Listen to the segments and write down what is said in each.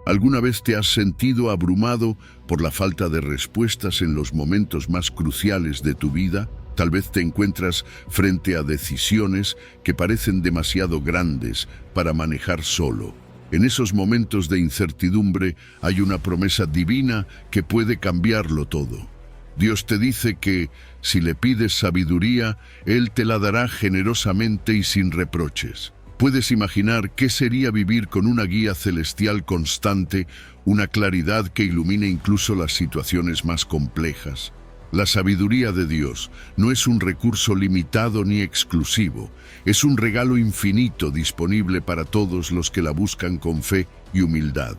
¿Alguna vez te has sentido abrumado por la falta de respuestas en los momentos más cruciales de tu vida? Tal vez te encuentras frente a decisiones que parecen demasiado grandes para manejar solo. En esos momentos de incertidumbre hay una promesa divina que puede cambiarlo todo. Dios te dice que, si le pides sabiduría, Él te la dará generosamente y sin reproches. Puedes imaginar qué sería vivir con una guía celestial constante, una claridad que ilumine incluso las situaciones más complejas. La sabiduría de Dios no es un recurso limitado ni exclusivo, es un regalo infinito disponible para todos los que la buscan con fe y humildad.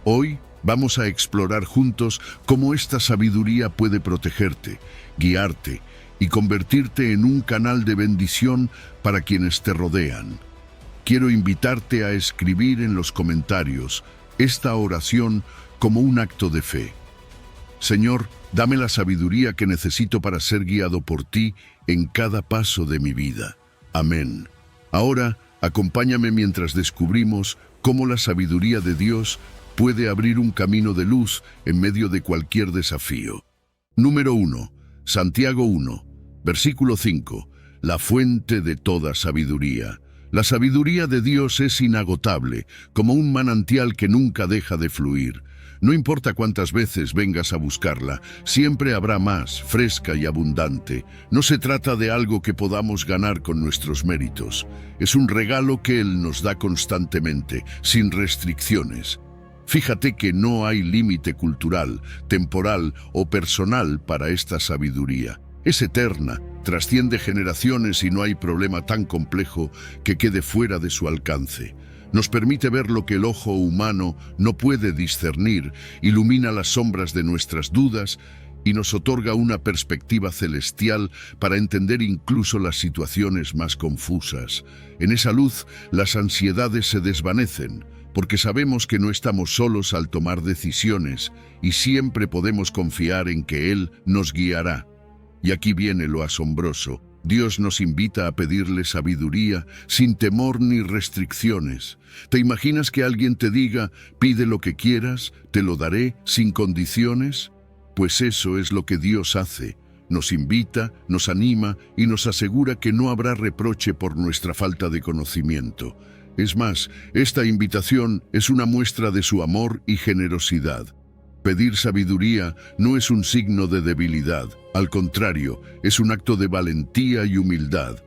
Hoy vamos a explorar juntos cómo esta sabiduría puede protegerte, guiarte y convertirte en un canal de bendición para quienes te rodean. Quiero invitarte a escribir en los comentarios esta oración como un acto de fe. Señor, dame la sabiduría que necesito para ser guiado por ti en cada paso de mi vida. Amén. Ahora, acompáñame mientras descubrimos cómo la sabiduría de Dios puede abrir un camino de luz en medio de cualquier desafío. Número 1. Santiago 1, versículo 5. La fuente de toda sabiduría. La sabiduría de Dios es inagotable, como un manantial que nunca deja de fluir. No importa cuántas veces vengas a buscarla, siempre habrá más, fresca y abundante. No se trata de algo que podamos ganar con nuestros méritos. Es un regalo que Él nos da constantemente, sin restricciones. Fíjate que no hay límite cultural, temporal o personal para esta sabiduría. Es eterna, trasciende generaciones y no hay problema tan complejo que quede fuera de su alcance. Nos permite ver lo que el ojo humano no puede discernir, ilumina las sombras de nuestras dudas y nos otorga una perspectiva celestial para entender incluso las situaciones más confusas. En esa luz, las ansiedades se desvanecen, porque sabemos que no estamos solos al tomar decisiones y siempre podemos confiar en que Él nos guiará. Y aquí viene lo asombroso. Dios nos invita a pedirle sabiduría sin temor ni restricciones. ¿Te imaginas que alguien te diga, pide lo que quieras, te lo daré sin condiciones? Pues eso es lo que Dios hace. Nos invita, nos anima y nos asegura que no habrá reproche por nuestra falta de conocimiento. Es más, esta invitación es una muestra de su amor y generosidad. Pedir sabiduría no es un signo de debilidad, al contrario, es un acto de valentía y humildad.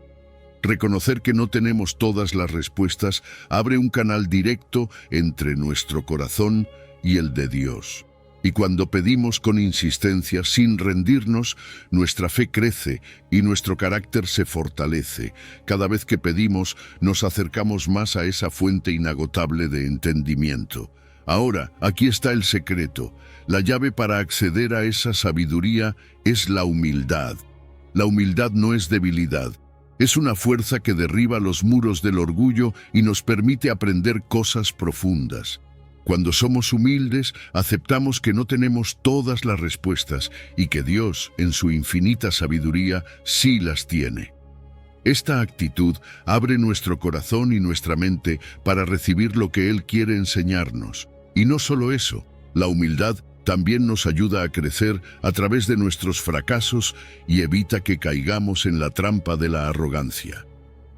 Reconocer que no tenemos todas las respuestas abre un canal directo entre nuestro corazón y el de Dios. Y cuando pedimos con insistencia, sin rendirnos, nuestra fe crece y nuestro carácter se fortalece. Cada vez que pedimos, nos acercamos más a esa fuente inagotable de entendimiento. Ahora, aquí está el secreto. La llave para acceder a esa sabiduría es la humildad. La humildad no es debilidad. Es una fuerza que derriba los muros del orgullo y nos permite aprender cosas profundas. Cuando somos humildes, aceptamos que no tenemos todas las respuestas y que Dios, en su infinita sabiduría, sí las tiene. Esta actitud abre nuestro corazón y nuestra mente para recibir lo que Él quiere enseñarnos. Y no solo eso, la humildad también nos ayuda a crecer a través de nuestros fracasos y evita que caigamos en la trampa de la arrogancia.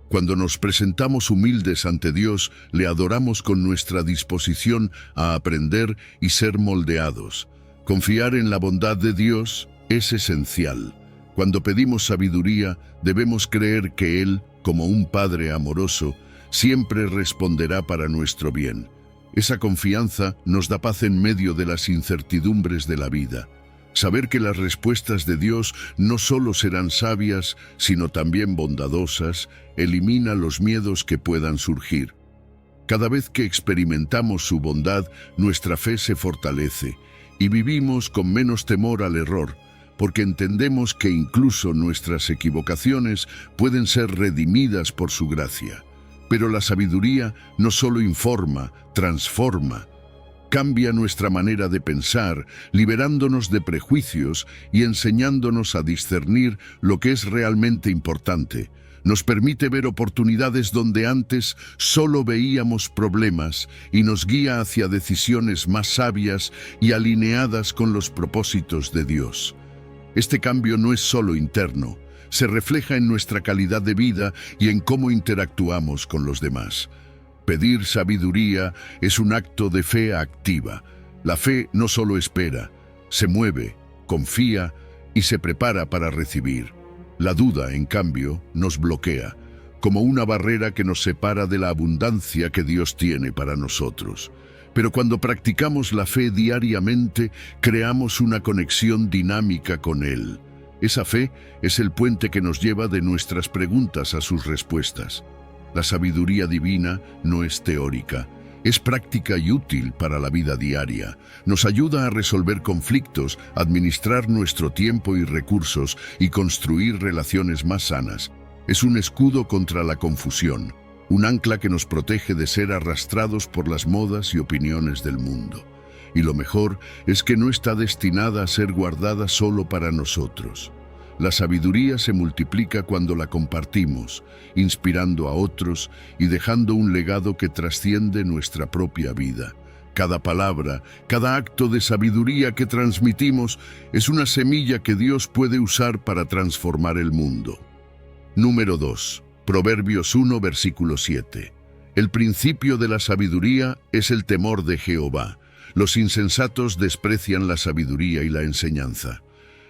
Cuando nos presentamos humildes ante Dios, le adoramos con nuestra disposición a aprender y ser moldeados. Confiar en la bondad de Dios es esencial. Cuando pedimos sabiduría, debemos creer que Él, como un Padre amoroso, siempre responderá para nuestro bien. Esa confianza nos da paz en medio de las incertidumbres de la vida. Saber que las respuestas de Dios no solo serán sabias, sino también bondadosas, elimina los miedos que puedan surgir. Cada vez que experimentamos su bondad, nuestra fe se fortalece y vivimos con menos temor al error, porque entendemos que incluso nuestras equivocaciones pueden ser redimidas por su gracia. Pero la sabiduría no solo informa, transforma. Cambia nuestra manera de pensar, liberándonos de prejuicios y enseñándonos a discernir lo que es realmente importante. Nos permite ver oportunidades donde antes solo veíamos problemas y nos guía hacia decisiones más sabias y alineadas con los propósitos de Dios. Este cambio no es solo interno, se refleja en nuestra calidad de vida y en cómo interactuamos con los demás. Pedir sabiduría es un acto de fe activa. La fe no solo espera, se mueve, confía y se prepara para recibir. La duda, en cambio, nos bloquea, como una barrera que nos separa de la abundancia que Dios tiene para nosotros. Pero cuando practicamos la fe diariamente, creamos una conexión dinámica con Él. Esa fe es el puente que nos lleva de nuestras preguntas a sus respuestas. La sabiduría divina no es teórica, es práctica y útil para la vida diaria. Nos ayuda a resolver conflictos, administrar nuestro tiempo y recursos y construir relaciones más sanas. Es un escudo contra la confusión, un ancla que nos protege de ser arrastrados por las modas y opiniones del mundo. Y lo mejor es que no está destinada a ser guardada solo para nosotros. La sabiduría se multiplica cuando la compartimos, inspirando a otros y dejando un legado que trasciende nuestra propia vida. Cada palabra, cada acto de sabiduría que transmitimos es una semilla que Dios puede usar para transformar el mundo. Número 2. Proverbios 1, versículo 7. El principio de la sabiduría es el temor de Jehová. Los insensatos desprecian la sabiduría y la enseñanza.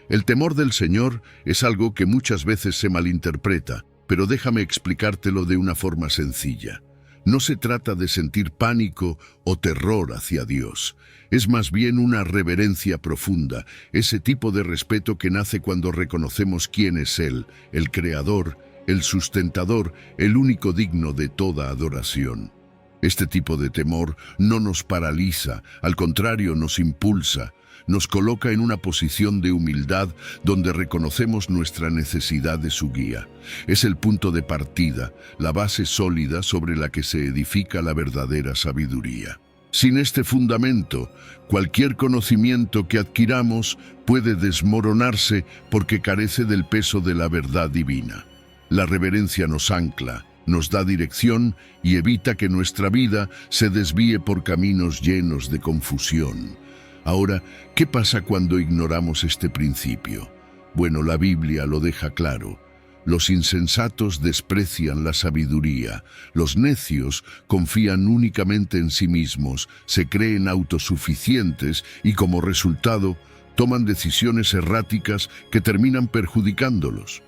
El temor del Señor es algo que muchas veces se malinterpreta, pero déjame explicártelo de una forma sencilla. No se trata de sentir pánico o terror hacia Dios. Es más bien una reverencia profunda, ese tipo de respeto que nace cuando reconocemos quién es Él, el Creador, el Sustentador, el único digno de toda adoración. Este tipo de temor no nos paraliza, al contrario, nos impulsa. Nos coloca en una posición de humildad donde reconocemos nuestra necesidad de su guía. Es el punto de partida, la base sólida sobre la que se edifica la verdadera sabiduría. Sin este fundamento, cualquier conocimiento que adquiramos puede desmoronarse porque carece del peso de la verdad divina. La reverencia nos ancla, nos da dirección y evita que nuestra vida se desvíe por caminos llenos de confusión. Ahora, ¿qué pasa cuando ignoramos este principio? Bueno, la Biblia lo deja claro. Los insensatos desprecian la sabiduría. Los necios confían únicamente en sí mismos, se creen autosuficientes y como resultado toman decisiones erráticas que terminan perjudicándolos.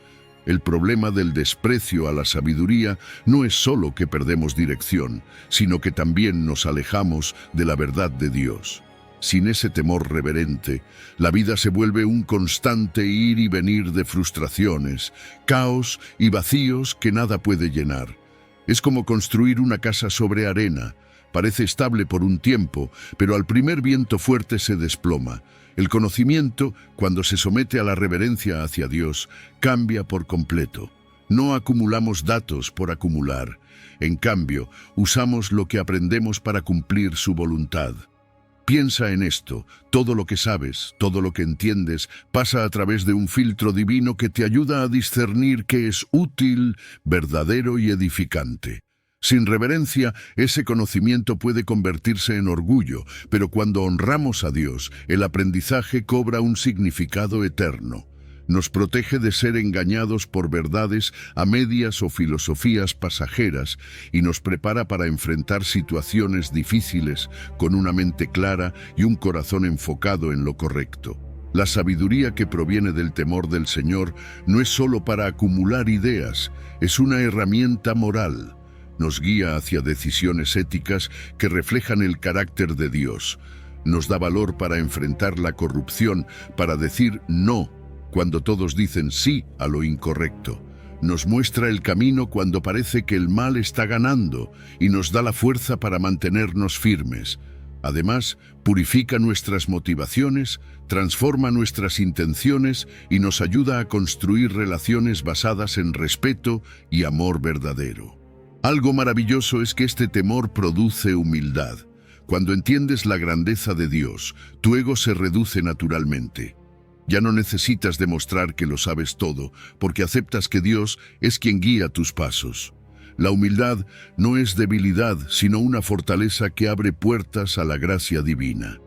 El problema del desprecio a la sabiduría no es solo que perdemos dirección, sino que también nos alejamos de la verdad de Dios. Sin ese temor reverente, la vida se vuelve un constante ir y venir de frustraciones, caos y vacíos que nada puede llenar. Es como construir una casa sobre arena. Parece estable por un tiempo, pero al primer viento fuerte se desploma. El conocimiento, cuando se somete a la reverencia hacia Dios, cambia por completo. No acumulamos datos por acumular. En cambio, usamos lo que aprendemos para cumplir su voluntad. Piensa en esto, todo lo que sabes, todo lo que entiendes, pasa a través de un filtro divino que te ayuda a discernir qué es útil, verdadero y edificante. Sin reverencia, ese conocimiento puede convertirse en orgullo, pero cuando honramos a Dios, el aprendizaje cobra un significado eterno. Nos protege de ser engañados por verdades a medias o filosofías pasajeras y nos prepara para enfrentar situaciones difíciles con una mente clara y un corazón enfocado en lo correcto. La sabiduría que proviene del temor del Señor no es solo para acumular ideas, es una herramienta moral. Nos guía hacia decisiones éticas que reflejan el carácter de Dios. Nos da valor para enfrentar la corrupción, para decir no cuando todos dicen sí a lo incorrecto. Nos muestra el camino cuando parece que el mal está ganando y nos da la fuerza para mantenernos firmes. Además, purifica nuestras motivaciones, transforma nuestras intenciones y nos ayuda a construir relaciones basadas en respeto y amor verdadero. Algo maravilloso es que este temor produce humildad. Cuando entiendes la grandeza de Dios, tu ego se reduce naturalmente. Ya no necesitas demostrar que lo sabes todo, porque aceptas que Dios es quien guía tus pasos. La humildad no es debilidad, sino una fortaleza que abre puertas a la gracia divina.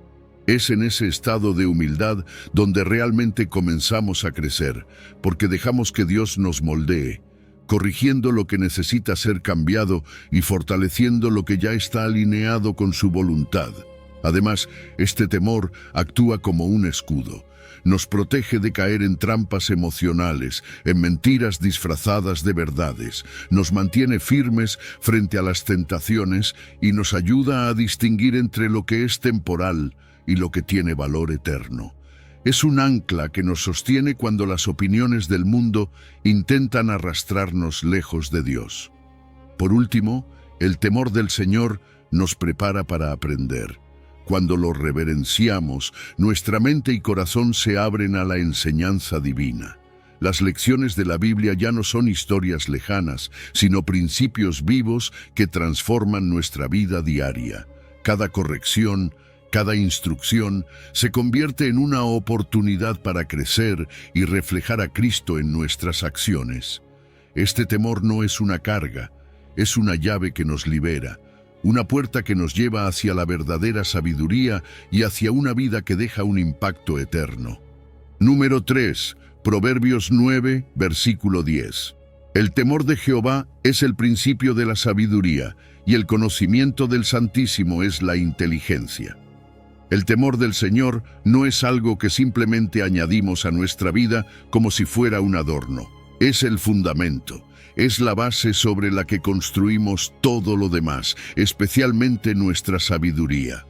Es en ese estado de humildad donde realmente comenzamos a crecer, porque dejamos que Dios nos moldee, corrigiendo lo que necesita ser cambiado y fortaleciendo lo que ya está alineado con su voluntad. Además, este temor actúa como un escudo. Nos protege de caer en trampas emocionales, en mentiras disfrazadas de verdades, nos mantiene firmes frente a las tentaciones y nos ayuda a distinguir entre lo que es temporal y lo que tiene valor eterno. Es un ancla que nos sostiene cuando las opiniones del mundo intentan arrastrarnos lejos de Dios. Por último, el temor del Señor nos prepara para aprender. Cuando lo reverenciamos, nuestra mente y corazón se abren a la enseñanza divina. Las lecciones de la Biblia ya no son historias lejanas, sino principios vivos que transforman nuestra vida diaria. Cada corrección, cada instrucción se convierte en una oportunidad para crecer y reflejar a Cristo en nuestras acciones. Este temor no es una carga, es una llave que nos libera, una puerta que nos lleva hacia la verdadera sabiduría y hacia una vida que deja un impacto eterno. Número 3. Proverbios 9, versículo 10. El temor de Jehová es el principio de la sabiduría, y el conocimiento del Santísimo es la inteligencia. El temor del Señor no es algo que simplemente añadimos a nuestra vida como si fuera un adorno. Es el fundamento. Es la base sobre la que construimos todo lo demás, especialmente nuestra sabiduría.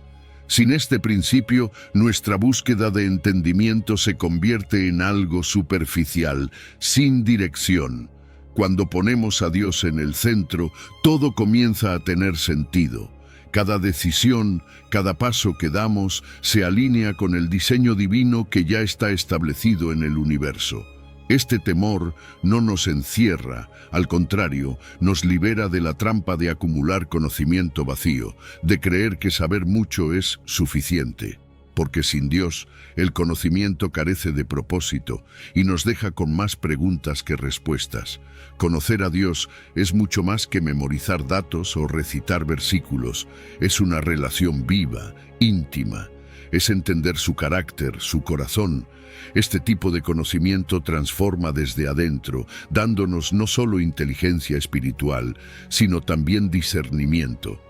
Sin este principio, nuestra búsqueda de entendimiento se convierte en algo superficial, sin dirección. Cuando ponemos a Dios en el centro, todo comienza a tener sentido. Cada decisión, cada paso que damos, se alinea con el diseño divino que ya está establecido en el universo. Este temor no nos encierra, al contrario, nos libera de la trampa de acumular conocimiento vacío, de creer que saber mucho es suficiente. Porque sin Dios, el conocimiento carece de propósito y nos deja con más preguntas que respuestas. Conocer a Dios es mucho más que memorizar datos o recitar versículos. Es una relación viva, íntima. Es entender su carácter, su corazón. Este tipo de conocimiento transforma desde adentro, dándonos no solo inteligencia espiritual, sino también discernimiento.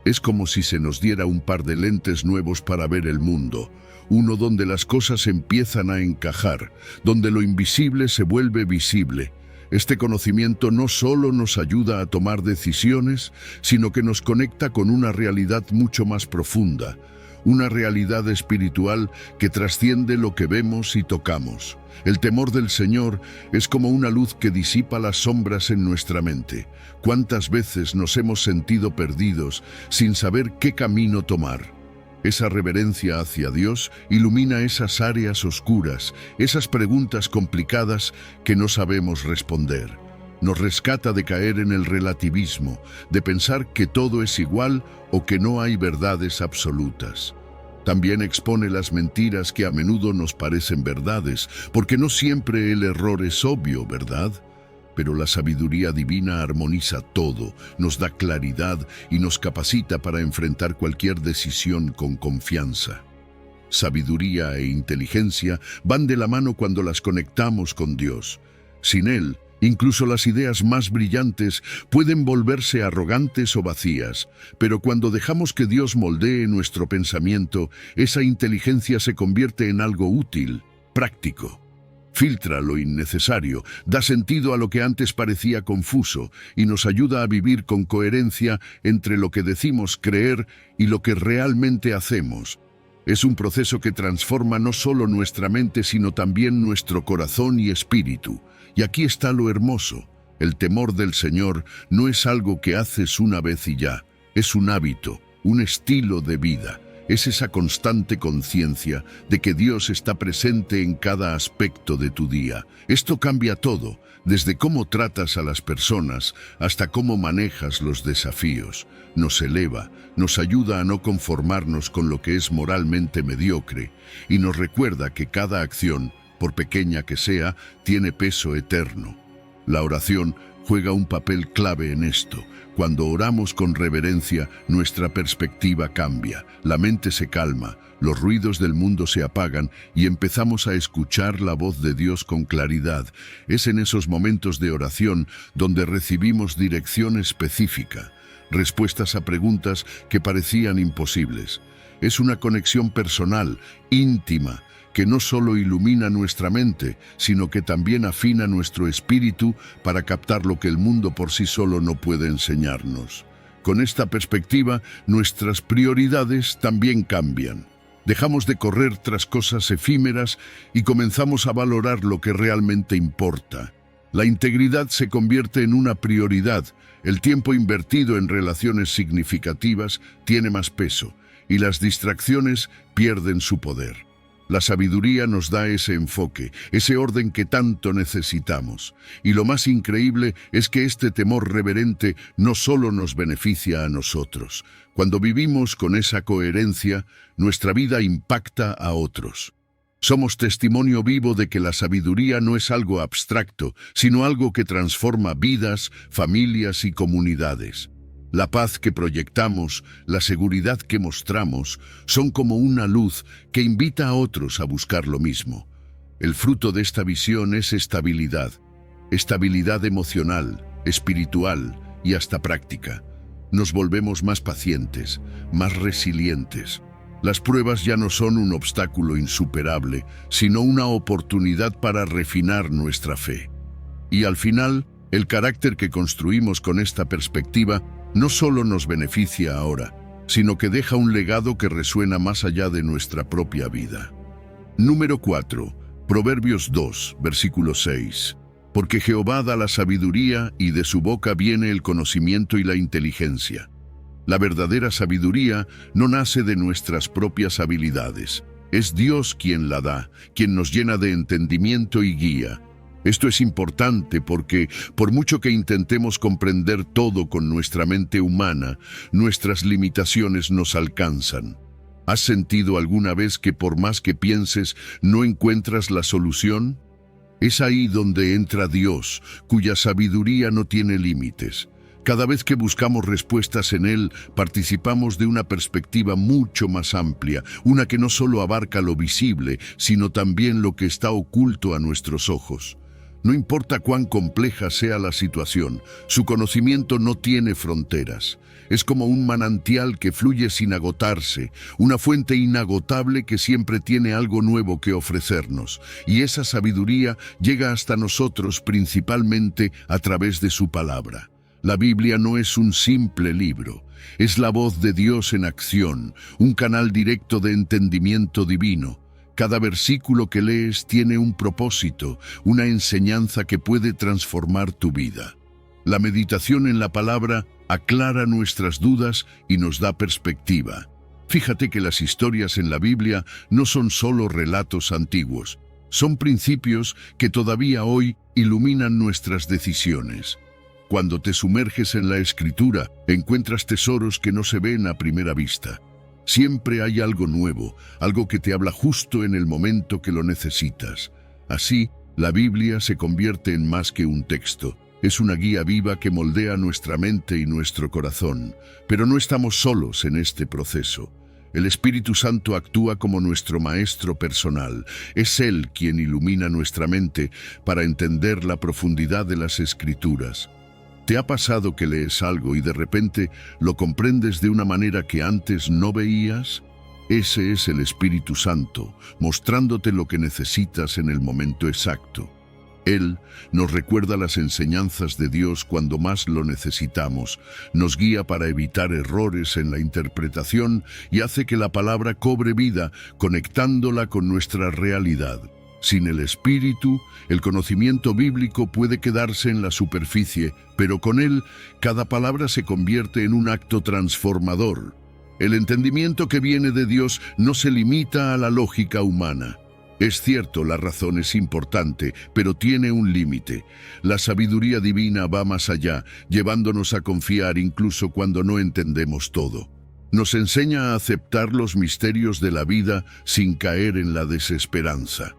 Es como si se nos diera un par de lentes nuevos para ver el mundo, uno donde las cosas empiezan a encajar, donde lo invisible se vuelve visible. Este conocimiento no solo nos ayuda a tomar decisiones, sino que nos conecta con una realidad mucho más profunda, una realidad espiritual que trasciende lo que vemos y tocamos. El temor del Señor es como una luz que disipa las sombras en nuestra mente. ¿Cuántas veces nos hemos sentido perdidos sin saber qué camino tomar? Esa reverencia hacia Dios ilumina esas áreas oscuras, esas preguntas complicadas que no sabemos responder. Nos rescata de caer en el relativismo, de pensar que todo es igual o que no hay verdades absolutas. También expone las mentiras que a menudo nos parecen verdades, porque no siempre el error es obvio, ¿verdad? Pero la sabiduría divina armoniza todo, nos da claridad y nos capacita para enfrentar cualquier decisión con confianza. Sabiduría e inteligencia van de la mano cuando las conectamos con Dios. Sin Él, incluso las ideas más brillantes pueden volverse arrogantes o vacías, pero cuando dejamos que Dios moldee nuestro pensamiento, esa inteligencia se convierte en algo útil, práctico. Filtra lo innecesario, da sentido a lo que antes parecía confuso y nos ayuda a vivir con coherencia entre lo que decimos creer y lo que realmente hacemos. Es un proceso que transforma no solo nuestra mente, sino también nuestro corazón y espíritu. Y aquí está lo hermoso. El temor del Señor no es algo que haces una vez y ya. Es un hábito, un estilo de vida. Es esa constante conciencia de que Dios está presente en cada aspecto de tu día. Esto cambia todo, desde cómo tratas a las personas hasta cómo manejas los desafíos. Nos eleva, nos ayuda a no conformarnos con lo que es moralmente mediocre y nos recuerda que cada acción, por pequeña que sea, tiene peso eterno. La oración juega un papel clave en esto. Cuando oramos con reverencia, nuestra perspectiva cambia, la mente se calma, los ruidos del mundo se apagan y empezamos a escuchar la voz de Dios con claridad. Es en esos momentos de oración donde recibimos dirección específica, respuestas a preguntas que parecían imposibles. Es una conexión personal, íntima, que no solo ilumina nuestra mente, sino que también afina nuestro espíritu para captar lo que el mundo por sí solo no puede enseñarnos. Con esta perspectiva, nuestras prioridades también cambian. Dejamos de correr tras cosas efímeras y comenzamos a valorar lo que realmente importa. La integridad se convierte en una prioridad. El tiempo invertido en relaciones significativas tiene más peso y las distracciones pierden su poder. La sabiduría nos da ese enfoque, ese orden que tanto necesitamos. Y lo más increíble es que este temor reverente no solo nos beneficia a nosotros. Cuando vivimos con esa coherencia, nuestra vida impacta a otros. Somos testimonio vivo de que la sabiduría no es algo abstracto, sino algo que transforma vidas, familias y comunidades. La paz que proyectamos, la seguridad que mostramos, son como una luz que invita a otros a buscar lo mismo. El fruto de esta visión es estabilidad emocional, espiritual y hasta práctica. Nos volvemos más pacientes, más resilientes. Las pruebas ya no son un obstáculo insuperable, sino una oportunidad para refinar nuestra fe. Y al final, el carácter que construimos con esta perspectiva no solo nos beneficia ahora, sino que deja un legado que resuena más allá de nuestra propia vida. Número 4. Proverbios 2, versículo 6. Porque Jehová da la sabiduría y de su boca viene el conocimiento y la inteligencia. La verdadera sabiduría no nace de nuestras propias habilidades. Es Dios quien la da, quien nos llena de entendimiento y guía. Esto es importante porque, por mucho que intentemos comprender todo con nuestra mente humana, nuestras limitaciones nos alcanzan. ¿Has sentido alguna vez que por más que pienses, no encuentras la solución? Es ahí donde entra Dios, cuya sabiduría no tiene límites. Cada vez que buscamos respuestas en Él, participamos de una perspectiva mucho más amplia, una que no solo abarca lo visible, sino también lo que está oculto a nuestros ojos. No importa cuán compleja sea la situación, su conocimiento no tiene fronteras. Es como un manantial que fluye sin agotarse, una fuente inagotable que siempre tiene algo nuevo que ofrecernos. Y esa sabiduría llega hasta nosotros principalmente a través de su palabra. La Biblia no es un simple libro, es la voz de Dios en acción, un canal directo de entendimiento divino. Cada versículo que lees tiene un propósito, una enseñanza que puede transformar tu vida. La meditación en la palabra aclara nuestras dudas y nos da perspectiva. Fíjate que las historias en la Biblia no son solo relatos antiguos, son principios que todavía hoy iluminan nuestras decisiones. Cuando te sumerges en la Escritura, encuentras tesoros que no se ven a primera vista. Siempre hay algo nuevo, algo que te habla justo en el momento que lo necesitas. Así, la Biblia se convierte en más que un texto. Es una guía viva que moldea nuestra mente y nuestro corazón. Pero no estamos solos en este proceso. El Espíritu Santo actúa como nuestro maestro personal. Es Él quien ilumina nuestra mente para entender la profundidad de las Escrituras. ¿Te ha pasado que lees algo y de repente lo comprendes de una manera que antes no veías? Ese es el Espíritu Santo, mostrándote lo que necesitas en el momento exacto. Él nos recuerda las enseñanzas de Dios cuando más lo necesitamos, nos guía para evitar errores en la interpretación y hace que la palabra cobre vida, conectándola con nuestra realidad. Sin el Espíritu, el conocimiento bíblico puede quedarse en la superficie, pero con él, cada palabra se convierte en un acto transformador. El entendimiento que viene de Dios no se limita a la lógica humana. Es cierto, la razón es importante, pero tiene un límite. La sabiduría divina va más allá, llevándonos a confiar incluso cuando no entendemos todo. Nos enseña a aceptar los misterios de la vida sin caer en la desesperanza.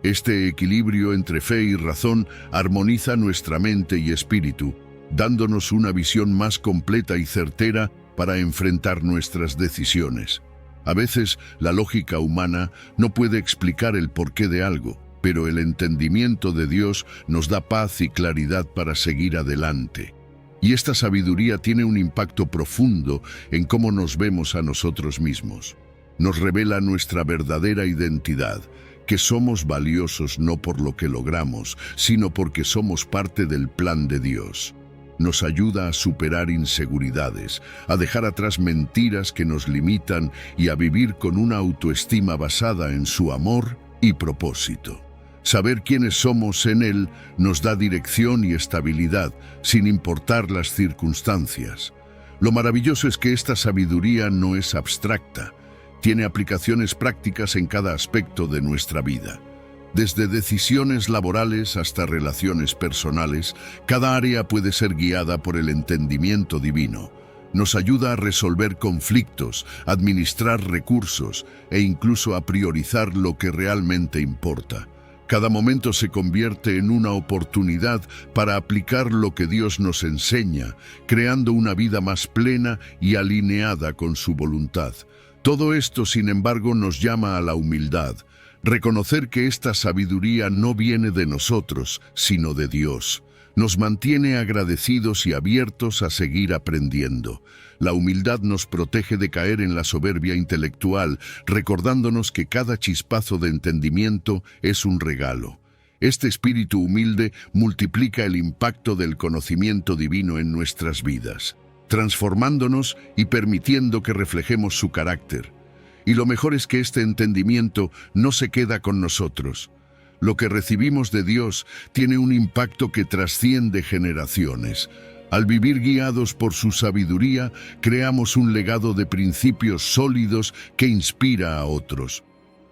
Este equilibrio entre fe y razón armoniza nuestra mente y espíritu, dándonos una visión más completa y certera para enfrentar nuestras decisiones. A veces, la lógica humana no puede explicar el porqué de algo, pero el entendimiento de Dios nos da paz y claridad para seguir adelante. Y esta sabiduría tiene un impacto profundo en cómo nos vemos a nosotros mismos. Nos revela nuestra verdadera identidad, que somos valiosos no por lo que logramos, sino porque somos parte del plan de Dios. Nos ayuda a superar inseguridades, a dejar atrás mentiras que nos limitan y a vivir con una autoestima basada en su amor y propósito. Saber quiénes somos en Él nos da dirección y estabilidad, sin importar las circunstancias. Lo maravilloso es que esta sabiduría no es abstracta, tiene aplicaciones prácticas en cada aspecto de nuestra vida. Desde decisiones laborales hasta relaciones personales, cada área puede ser guiada por el entendimiento divino. Nos ayuda a resolver conflictos, administrar recursos e incluso a priorizar lo que realmente importa. Cada momento se convierte en una oportunidad para aplicar lo que Dios nos enseña, creando una vida más plena y alineada con su voluntad. Todo esto, sin embargo, nos llama a la humildad. Reconocer que esta sabiduría no viene de nosotros, sino de Dios. Nos mantiene agradecidos y abiertos a seguir aprendiendo. La humildad nos protege de caer en la soberbia intelectual, recordándonos que cada chispazo de entendimiento es un regalo. Este espíritu humilde multiplica el impacto del conocimiento divino en nuestras vidas, transformándonos y permitiendo que reflejemos su carácter. Y lo mejor es que este entendimiento no se queda con nosotros. Lo que recibimos de Dios tiene un impacto que trasciende generaciones. Al vivir guiados por su sabiduría, creamos un legado de principios sólidos que inspira a otros.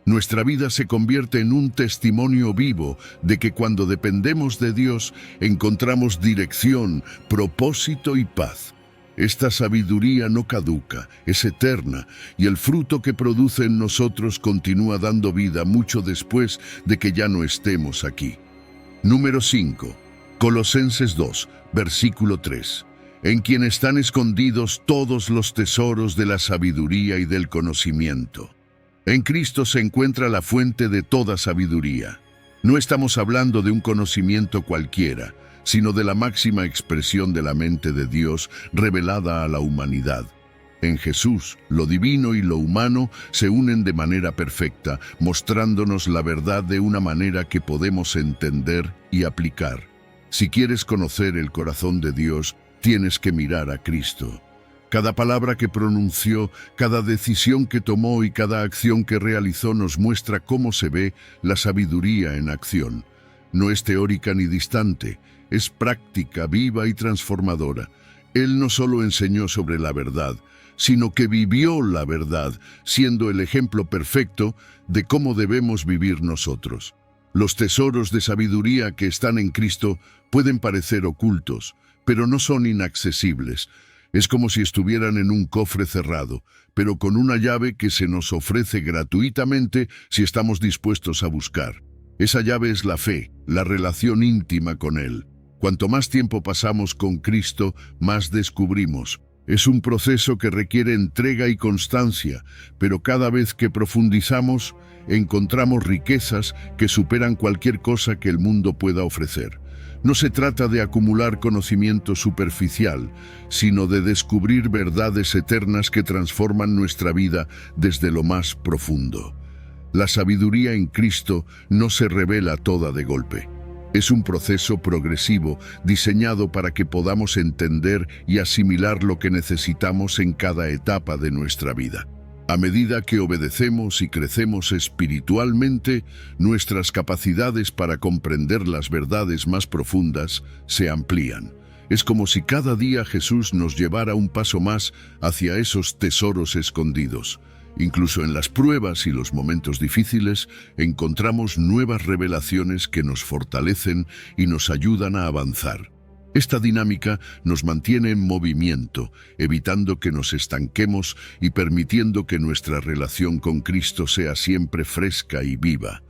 Nuestra vida se convierte en un testimonio vivo de que cuando dependemos de Dios, encontramos dirección, propósito y paz. Esta sabiduría no caduca, es eterna, y el fruto que produce en nosotros continúa dando vida mucho después de que ya no estemos aquí. Número 5. Colosenses 2, versículo 3. En quien están escondidos todos los tesoros de la sabiduría y del conocimiento. En Cristo se encuentra la fuente de toda sabiduría. No estamos hablando de un conocimiento cualquiera, sino de la máxima expresión de la mente de Dios revelada a la humanidad. En Jesús, lo divino y lo humano se unen de manera perfecta, mostrándonos la verdad de una manera que podemos entender y aplicar. Si quieres conocer el corazón de Dios, tienes que mirar a Cristo. Cada palabra que pronunció, cada decisión que tomó y cada acción que realizó nos muestra cómo se ve la sabiduría en acción. No es teórica ni distante, es práctica, viva y transformadora. Él no solo enseñó sobre la verdad, sino que vivió la verdad, siendo el ejemplo perfecto de cómo debemos vivir nosotros. Los tesoros de sabiduría que están en Cristo pueden parecer ocultos, pero no son inaccesibles. Es como si estuvieran en un cofre cerrado, pero con una llave que se nos ofrece gratuitamente si estamos dispuestos a buscar. Esa llave es la fe, la relación íntima con Él. Cuanto más tiempo pasamos con Cristo, más descubrimos. Es un proceso que requiere entrega y constancia, pero cada vez que profundizamos, encontramos riquezas que superan cualquier cosa que el mundo pueda ofrecer. No se trata de acumular conocimiento superficial, sino de descubrir verdades eternas que transforman nuestra vida desde lo más profundo. La sabiduría en Cristo no se revela toda de golpe. Es un proceso progresivo diseñado para que podamos entender y asimilar lo que necesitamos en cada etapa de nuestra vida. A medida que obedecemos y crecemos espiritualmente, nuestras capacidades para comprender las verdades más profundas se amplían. Es como si cada día Jesús nos llevara un paso más hacia esos tesoros escondidos. Incluso en las pruebas y los momentos difíciles, encontramos nuevas revelaciones que nos fortalecen y nos ayudan a avanzar. Esta dinámica nos mantiene en movimiento, evitando que nos estanquemos y permitiendo que nuestra relación con Cristo sea siempre fresca y viva.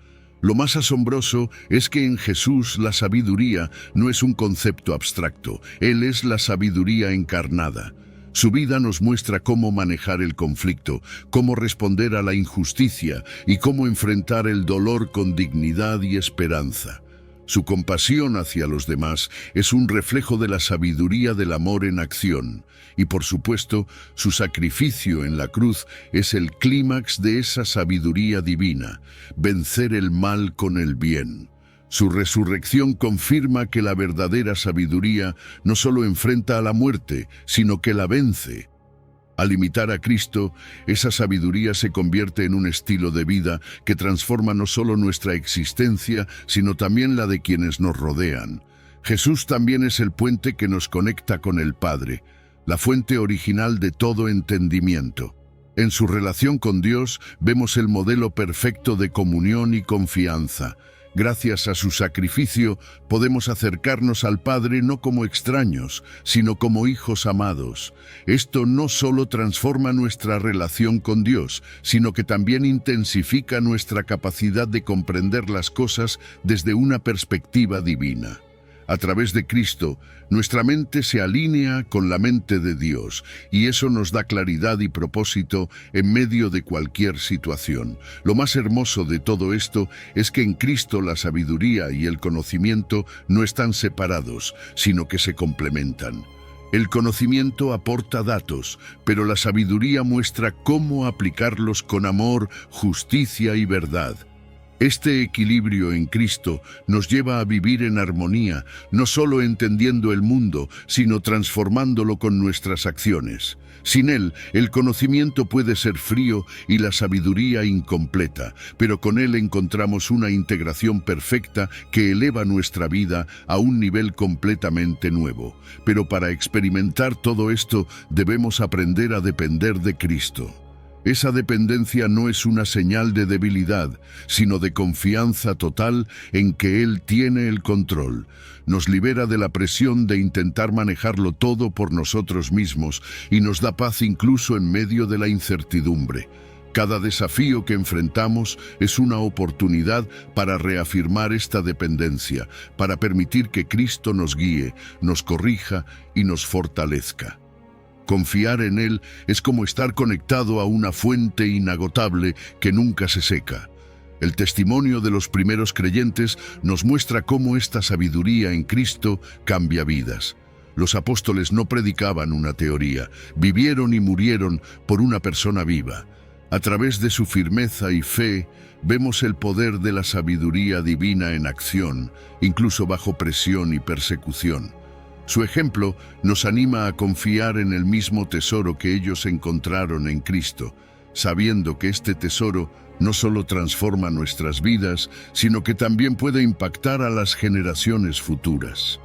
Lo más asombroso es que en Jesús la sabiduría no es un concepto abstracto, Él es la sabiduría encarnada. Su vida nos muestra cómo manejar el conflicto, cómo responder a la injusticia y cómo enfrentar el dolor con dignidad y esperanza. Su compasión hacia los demás es un reflejo de la sabiduría del amor en acción. Y por supuesto, su sacrificio en la cruz es el clímax de esa sabiduría divina, vencer el mal con el bien. Su resurrección confirma que la verdadera sabiduría no solo enfrenta a la muerte, sino que la vence. Al imitar a Cristo, esa sabiduría se convierte en un estilo de vida que transforma no solo nuestra existencia, sino también la de quienes nos rodean. Jesús también es el puente que nos conecta con el Padre, la fuente original de todo entendimiento. En su relación con Dios vemos el modelo perfecto de comunión y confianza. Gracias a su sacrificio podemos acercarnos al Padre no como extraños, sino como hijos amados. Esto no solo transforma nuestra relación con Dios, sino que también intensifica nuestra capacidad de comprender las cosas desde una perspectiva divina. A través de Cristo, nuestra mente se alinea con la mente de Dios y eso nos da claridad y propósito en medio de cualquier situación. Lo más hermoso de todo esto es que en Cristo la sabiduría y el conocimiento no están separados, sino que se complementan. El conocimiento aporta datos, pero la sabiduría muestra cómo aplicarlos con amor, justicia y verdad. Este equilibrio en Cristo nos lleva a vivir en armonía, no solo entendiendo el mundo, sino transformándolo con nuestras acciones. Sin él, el conocimiento puede ser frío y la sabiduría incompleta, pero con él encontramos una integración perfecta que eleva nuestra vida a un nivel completamente nuevo. Pero para experimentar todo esto, debemos aprender a depender de Cristo. Esa dependencia no es una señal de debilidad, sino de confianza total en que Él tiene el control. Nos libera de la presión de intentar manejarlo todo por nosotros mismos y nos da paz incluso en medio de la incertidumbre. Cada desafío que enfrentamos es una oportunidad para reafirmar esta dependencia, para permitir que Cristo nos guíe, nos corrija y nos fortalezca. Confiar en Él es como estar conectado a una fuente inagotable que nunca se seca. El testimonio de los primeros creyentes nos muestra cómo esta sabiduría en Cristo cambia vidas. Los apóstoles no predicaban una teoría, vivieron y murieron por una persona viva. A través de su firmeza y fe, vemos el poder de la sabiduría divina en acción, incluso bajo presión y persecución. Su ejemplo nos anima a confiar en el mismo tesoro que ellos encontraron en Cristo, sabiendo que este tesoro no solo transforma nuestras vidas, sino que también puede impactar a las generaciones futuras.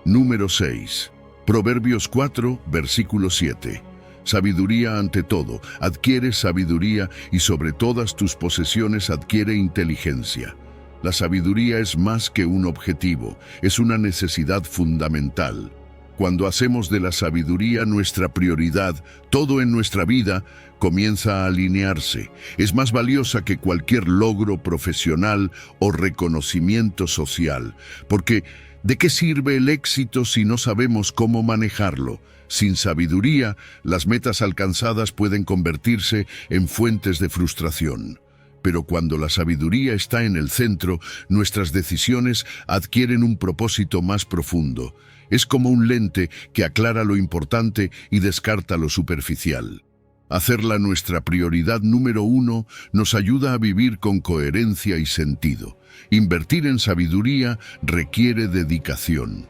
Número 6. Proverbios 4, versículo 7. Sabiduría ante todo, adquiere sabiduría y sobre todas tus posesiones adquiere inteligencia. La sabiduría es más que un objetivo, es una necesidad fundamental. Cuando hacemos de la sabiduría nuestra prioridad, todo en nuestra vida comienza a alinearse. Es más valiosa que cualquier logro profesional o reconocimiento social, porque ¿de qué sirve el éxito si no sabemos cómo manejarlo? Sin sabiduría, las metas alcanzadas pueden convertirse en fuentes de frustración. Pero cuando la sabiduría está en el centro, nuestras decisiones adquieren un propósito más profundo. Es como un lente que aclara lo importante y descarta lo superficial. Hacerla nuestra prioridad número 1 nos ayuda a vivir con coherencia y sentido. Invertir en sabiduría requiere dedicación.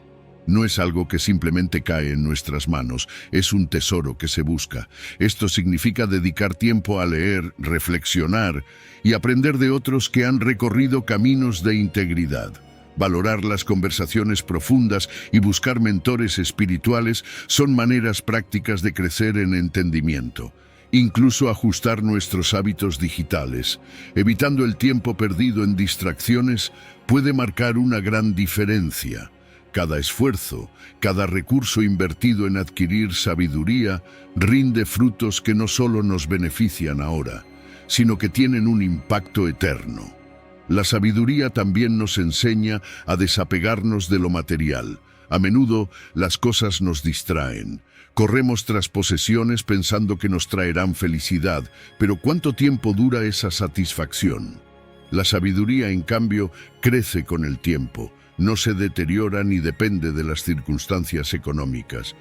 No es algo que simplemente cae en nuestras manos, es un tesoro que se busca. Esto significa dedicar tiempo a leer, reflexionar y aprender de otros que han recorrido caminos de integridad. Valorar las conversaciones profundas y buscar mentores espirituales son maneras prácticas de crecer en entendimiento. Incluso ajustar nuestros hábitos digitales, evitando el tiempo perdido en distracciones, puede marcar una gran diferencia. Cada esfuerzo, cada recurso invertido en adquirir sabiduría rinde frutos que no solo nos benefician ahora, sino que tienen un impacto eterno. La sabiduría también nos enseña a desapegarnos de lo material. A menudo las cosas nos distraen. Corremos tras posesiones pensando que nos traerán felicidad, pero ¿cuánto tiempo dura esa satisfacción? La sabiduría, en cambio, crece con el tiempo, no se deteriora ni depende de las circunstancias económicas.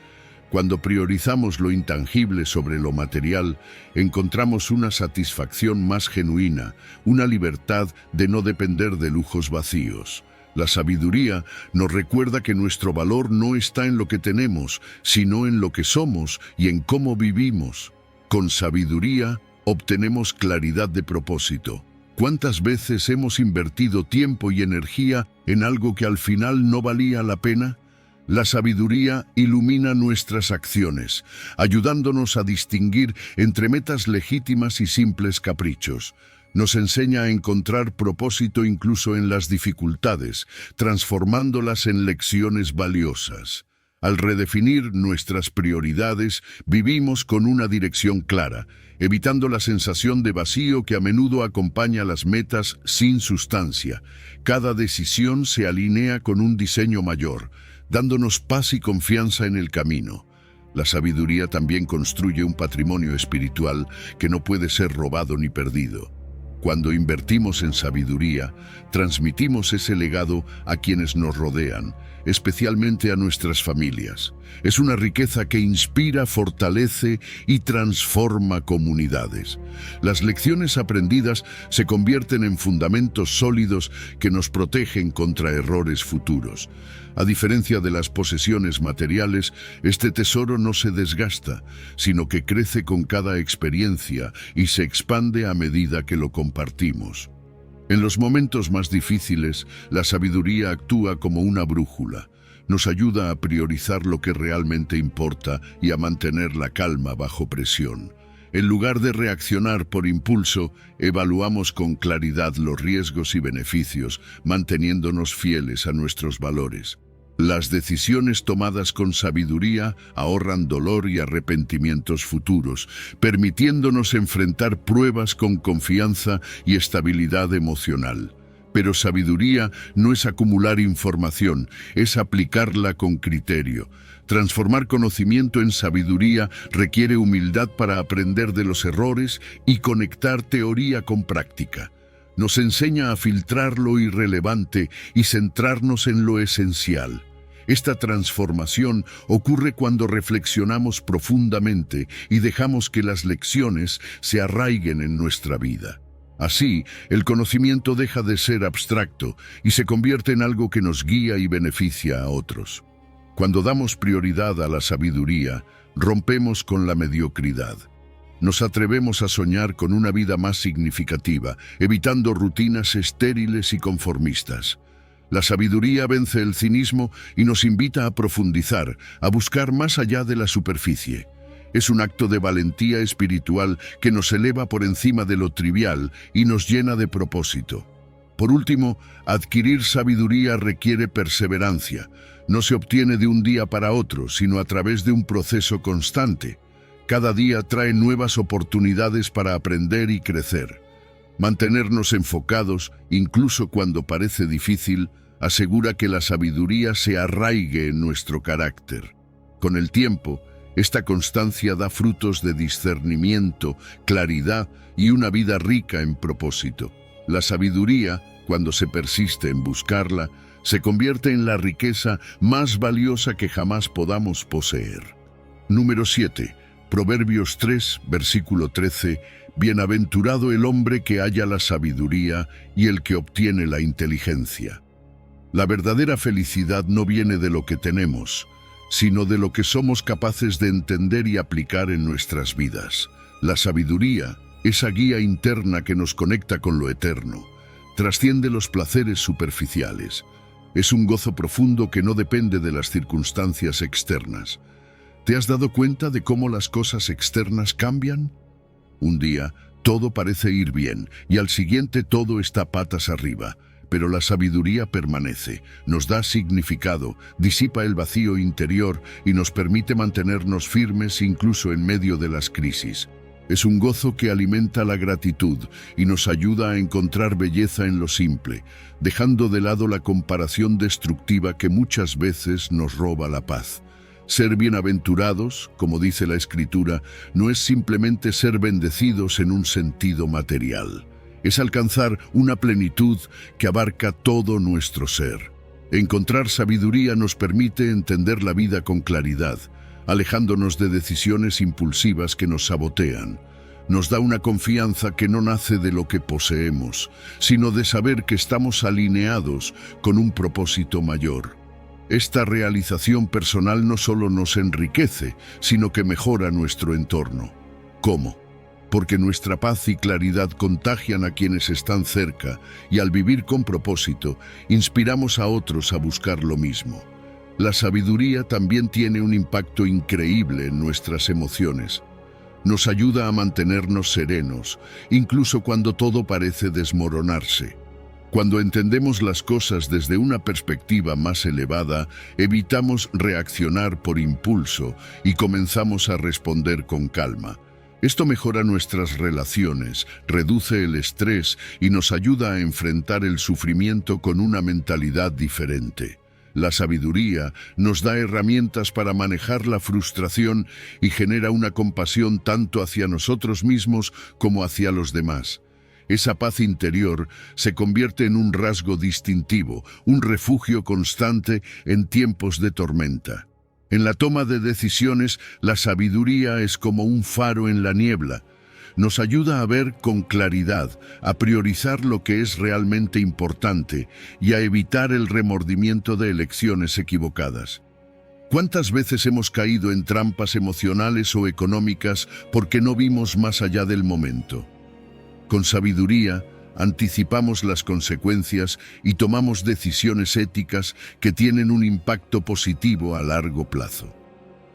Cuando priorizamos lo intangible sobre lo material, encontramos una satisfacción más genuina, una libertad de no depender de lujos vacíos. La sabiduría nos recuerda que nuestro valor no está en lo que tenemos, sino en lo que somos y en cómo vivimos. Con sabiduría obtenemos claridad de propósito. ¿Cuántas veces hemos invertido tiempo y energía en algo que al final no valía la pena? La sabiduría ilumina nuestras acciones, ayudándonos a distinguir entre metas legítimas y simples caprichos. Nos enseña a encontrar propósito incluso en las dificultades, transformándolas en lecciones valiosas. Al redefinir nuestras prioridades, vivimos con una dirección clara, evitando la sensación de vacío que a menudo acompaña las metas sin sustancia. Cada decisión se alinea con un diseño mayor, dándonos paz y confianza en el camino. La sabiduría también construye un patrimonio espiritual que no puede ser robado ni perdido. Cuando invertimos en sabiduría, transmitimos ese legado a quienes nos rodean, especialmente a nuestras familias. Es una riqueza que inspira, fortalece y transforma comunidades. Las lecciones aprendidas se convierten en fundamentos sólidos que nos protegen contra errores futuros. A diferencia de las posesiones materiales, este tesoro no se desgasta, sino que crece con cada experiencia y se expande a medida que lo compartimos. En los momentos más difíciles, la sabiduría actúa como una brújula. Nos ayuda a priorizar lo que realmente importa y a mantener la calma bajo presión. En lugar de reaccionar por impulso, evaluamos con claridad los riesgos y beneficios, manteniéndonos fieles a nuestros valores. Las decisiones tomadas con sabiduría ahorran dolor y arrepentimientos futuros, permitiéndonos enfrentar pruebas con confianza y estabilidad emocional. Pero sabiduría no es acumular información, es aplicarla con criterio. Transformar conocimiento en sabiduría requiere humildad para aprender de los errores y conectar teoría con práctica. Nos enseña a filtrar lo irrelevante y centrarnos en lo esencial. Esta transformación ocurre cuando reflexionamos profundamente y dejamos que las lecciones se arraiguen en nuestra vida. Así, el conocimiento deja de ser abstracto y se convierte en algo que nos guía y beneficia a otros. Cuando damos prioridad a la sabiduría, rompemos con la mediocridad. Nos atrevemos a soñar con una vida más significativa, evitando rutinas estériles y conformistas. La sabiduría vence el cinismo y nos invita a profundizar, a buscar más allá de la superficie. Es un acto de valentía espiritual que nos eleva por encima de lo trivial y nos llena de propósito. Por último, adquirir sabiduría requiere perseverancia. No se obtiene de un día para otro, sino a través de un proceso constante. Cada día trae nuevas oportunidades para aprender y crecer. Mantenernos enfocados, incluso cuando parece difícil, asegura que la sabiduría se arraigue en nuestro carácter. Con el tiempo, esta constancia da frutos de discernimiento, claridad y una vida rica en propósito. La sabiduría, cuando se persiste en buscarla, se convierte en la riqueza más valiosa que jamás podamos poseer. Número 7. Proverbios 3, versículo 13. Bienaventurado el hombre que halla la sabiduría y el que obtiene la inteligencia. La verdadera felicidad no viene de lo que tenemos, sino de lo que somos capaces de entender y aplicar en nuestras vidas. La sabiduría, esa guía interna que nos conecta con lo eterno, trasciende los placeres superficiales. Es un gozo profundo que no depende de las circunstancias externas. ¿Te has dado cuenta de cómo las cosas externas cambian? Un día, todo parece ir bien, y al siguiente todo está patas arriba. Pero la sabiduría permanece, nos da significado, disipa el vacío interior y nos permite mantenernos firmes incluso en medio de las crisis. Es un gozo que alimenta la gratitud y nos ayuda a encontrar belleza en lo simple, dejando de lado la comparación destructiva que muchas veces nos roba la paz. Ser bienaventurados, como dice la Escritura, no es simplemente ser bendecidos en un sentido material. Es alcanzar una plenitud que abarca todo nuestro ser. Encontrar sabiduría nos permite entender la vida con claridad, alejándonos de decisiones impulsivas que nos sabotean. Nos da una confianza que no nace de lo que poseemos, sino de saber que estamos alineados con un propósito mayor. Esta realización personal no solo nos enriquece, sino que mejora nuestro entorno. ¿Cómo? Porque nuestra paz y claridad contagian a quienes están cerca y al vivir con propósito, inspiramos a otros a buscar lo mismo. La sabiduría también tiene un impacto increíble en nuestras emociones. Nos ayuda a mantenernos serenos, incluso cuando todo parece desmoronarse. Cuando entendemos las cosas desde una perspectiva más elevada, evitamos reaccionar por impulso y comenzamos a responder con calma. Esto mejora nuestras relaciones, reduce el estrés y nos ayuda a enfrentar el sufrimiento con una mentalidad diferente. La sabiduría nos da herramientas para manejar la frustración y genera una compasión tanto hacia nosotros mismos como hacia los demás. Esa paz interior se convierte en un rasgo distintivo, un refugio constante en tiempos de tormenta. En la toma de decisiones, la sabiduría es como un faro en la niebla. Nos ayuda a ver con claridad, a priorizar lo que es realmente importante y a evitar el remordimiento de elecciones equivocadas. ¿Cuántas veces hemos caído en trampas emocionales o económicas porque no vimos más allá del momento? Con sabiduría, anticipamos las consecuencias y tomamos decisiones éticas que tienen un impacto positivo a largo plazo.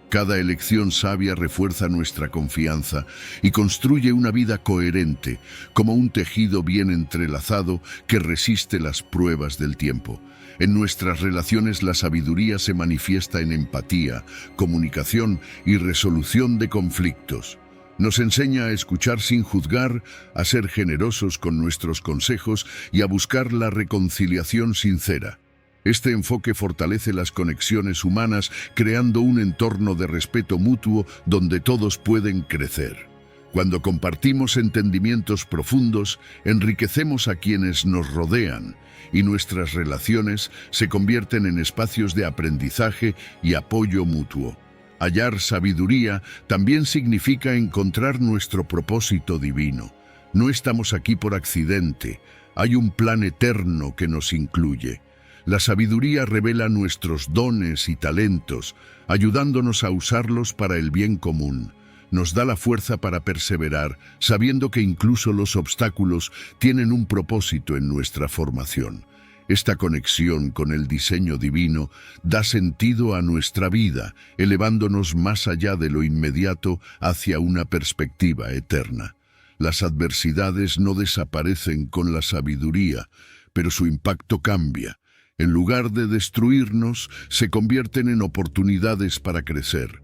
Cada elección sabia refuerza nuestra confianza y construye una vida coherente, como un tejido bien entrelazado que resiste las pruebas del tiempo. En nuestras relaciones la sabiduría se manifiesta en empatía, comunicación y resolución de conflictos. Nos enseña a escuchar sin juzgar, a ser generosos con nuestros consejos y a buscar la reconciliación sincera. Este enfoque fortalece las conexiones humanas, creando un entorno de respeto mutuo donde todos pueden crecer. Cuando compartimos entendimientos profundos, enriquecemos a quienes nos rodean y nuestras relaciones se convierten en espacios de aprendizaje y apoyo mutuo. Hallar sabiduría también significa encontrar nuestro propósito divino. No estamos aquí por accidente, hay un plan eterno que nos incluye. La sabiduría revela nuestros dones y talentos, ayudándonos a usarlos para el bien común. Nos da la fuerza para perseverar, sabiendo que incluso los obstáculos tienen un propósito en nuestra formación. Esta conexión con el diseño divino da sentido a nuestra vida, elevándonos más allá de lo inmediato hacia una perspectiva eterna. Las adversidades no desaparecen con la sabiduría, pero su impacto cambia. En lugar de destruirnos, se convierten en oportunidades para crecer.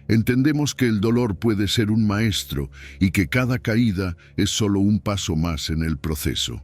Entendemos que el dolor puede ser un maestro y que cada caída es solo un paso más en el proceso.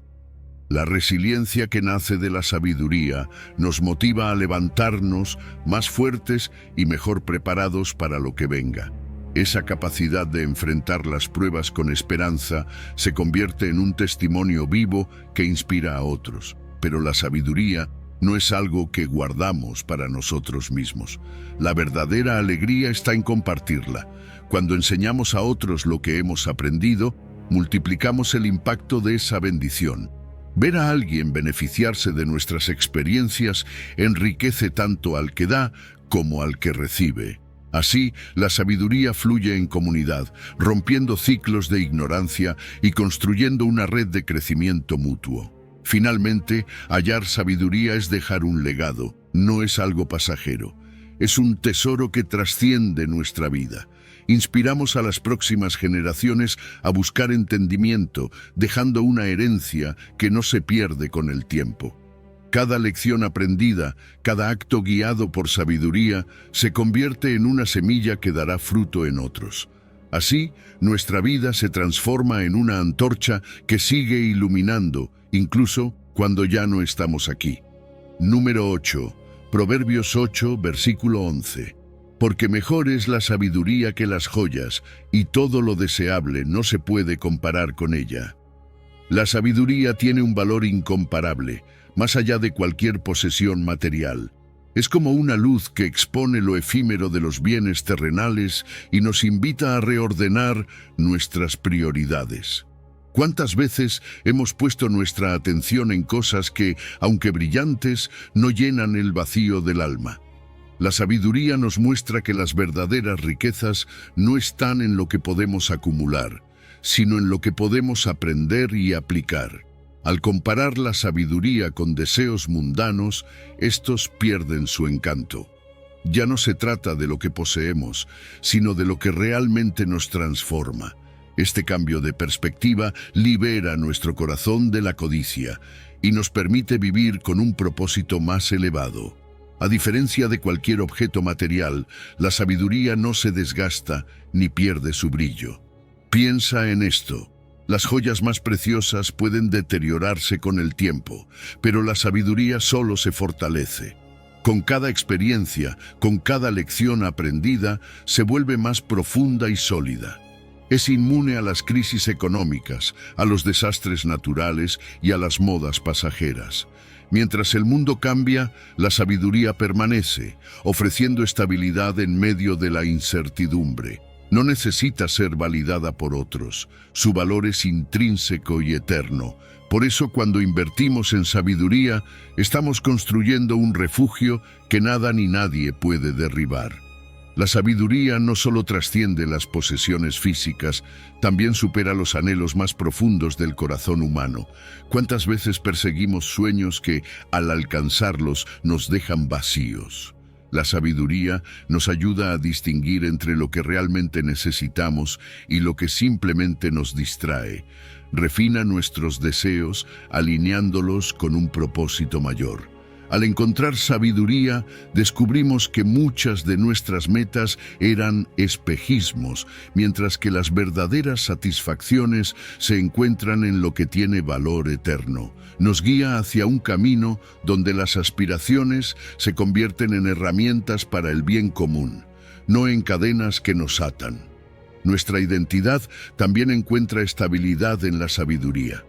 La resiliencia que nace de la sabiduría nos motiva a levantarnos más fuertes y mejor preparados para lo que venga. Esa capacidad de enfrentar las pruebas con esperanza se convierte en un testimonio vivo que inspira a otros. Pero la sabiduría no es algo que guardamos para nosotros mismos. La verdadera alegría está en compartirla. Cuando enseñamos a otros lo que hemos aprendido, multiplicamos el impacto de esa bendición. Ver a alguien beneficiarse de nuestras experiencias enriquece tanto al que da como al que recibe. Así, la sabiduría fluye en comunidad, rompiendo ciclos de ignorancia y construyendo una red de crecimiento mutuo. Finalmente, hallar sabiduría es dejar un legado, no es algo pasajero. Es un tesoro que trasciende nuestra vida. Inspiramos a las próximas generaciones a buscar entendimiento, dejando una herencia que no se pierde con el tiempo. Cada lección aprendida, cada acto guiado por sabiduría, se convierte en una semilla que dará fruto en otros. Así, nuestra vida se transforma en una antorcha que sigue iluminando, incluso cuando ya no estamos aquí. Número 8. Proverbios 8, versículo 11. Porque mejor es la sabiduría que las joyas, y todo lo deseable no se puede comparar con ella. La sabiduría tiene un valor incomparable, más allá de cualquier posesión material. Es como una luz que expone lo efímero de los bienes terrenales y nos invita a reordenar nuestras prioridades. ¿Cuántas veces hemos puesto nuestra atención en cosas que, aunque brillantes, no llenan el vacío del alma? La sabiduría nos muestra que las verdaderas riquezas no están en lo que podemos acumular, sino en lo que podemos aprender y aplicar. Al comparar la sabiduría con deseos mundanos, estos pierden su encanto. Ya no se trata de lo que poseemos, sino de lo que realmente nos transforma. Este cambio de perspectiva libera nuestro corazón de la codicia y nos permite vivir con un propósito más elevado. A diferencia de cualquier objeto material, la sabiduría no se desgasta ni pierde su brillo. Piensa en esto. Las joyas más preciosas pueden deteriorarse con el tiempo, pero la sabiduría solo se fortalece. Con cada experiencia, con cada lección aprendida, se vuelve más profunda y sólida. Es inmune a las crisis económicas, a los desastres naturales y a las modas pasajeras. Mientras el mundo cambia, la sabiduría permanece, ofreciendo estabilidad en medio de la incertidumbre. No necesita ser validada por otros. Su valor es intrínseco y eterno. Por eso, cuando invertimos en sabiduría, estamos construyendo un refugio que nada ni nadie puede derribar. La sabiduría no solo trasciende las posesiones físicas, también supera los anhelos más profundos del corazón humano. ¿Cuántas veces perseguimos sueños que, al alcanzarlos, nos dejan vacíos? La sabiduría nos ayuda a distinguir entre lo que realmente necesitamos y lo que simplemente nos distrae. Refina nuestros deseos, alineándolos con un propósito mayor. Al encontrar sabiduría, descubrimos que muchas de nuestras metas eran espejismos, mientras que las verdaderas satisfacciones se encuentran en lo que tiene valor eterno. Nos guía hacia un camino donde las aspiraciones se convierten en herramientas para el bien común, no en cadenas que nos atan. Nuestra identidad también encuentra estabilidad en la sabiduría.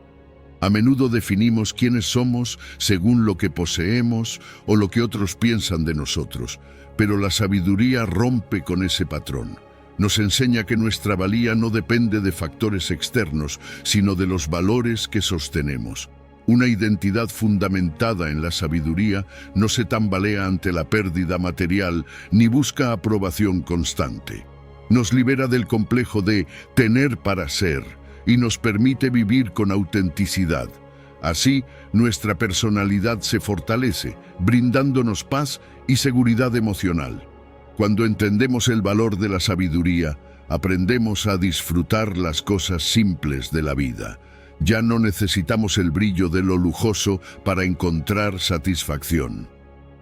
A menudo definimos quiénes somos según lo que poseemos o lo que otros piensan de nosotros, pero la sabiduría rompe con ese patrón. Nos enseña que nuestra valía no depende de factores externos, sino de los valores que sostenemos. Una identidad fundamentada en la sabiduría no se tambalea ante la pérdida material ni busca aprobación constante. Nos libera del complejo de tener para ser y nos permite vivir con autenticidad. Así, nuestra personalidad se fortalece, brindándonos paz y seguridad emocional. Cuando entendemos el valor de la sabiduría, aprendemos a disfrutar las cosas simples de la vida. Ya no necesitamos el brillo de lo lujoso para encontrar satisfacción.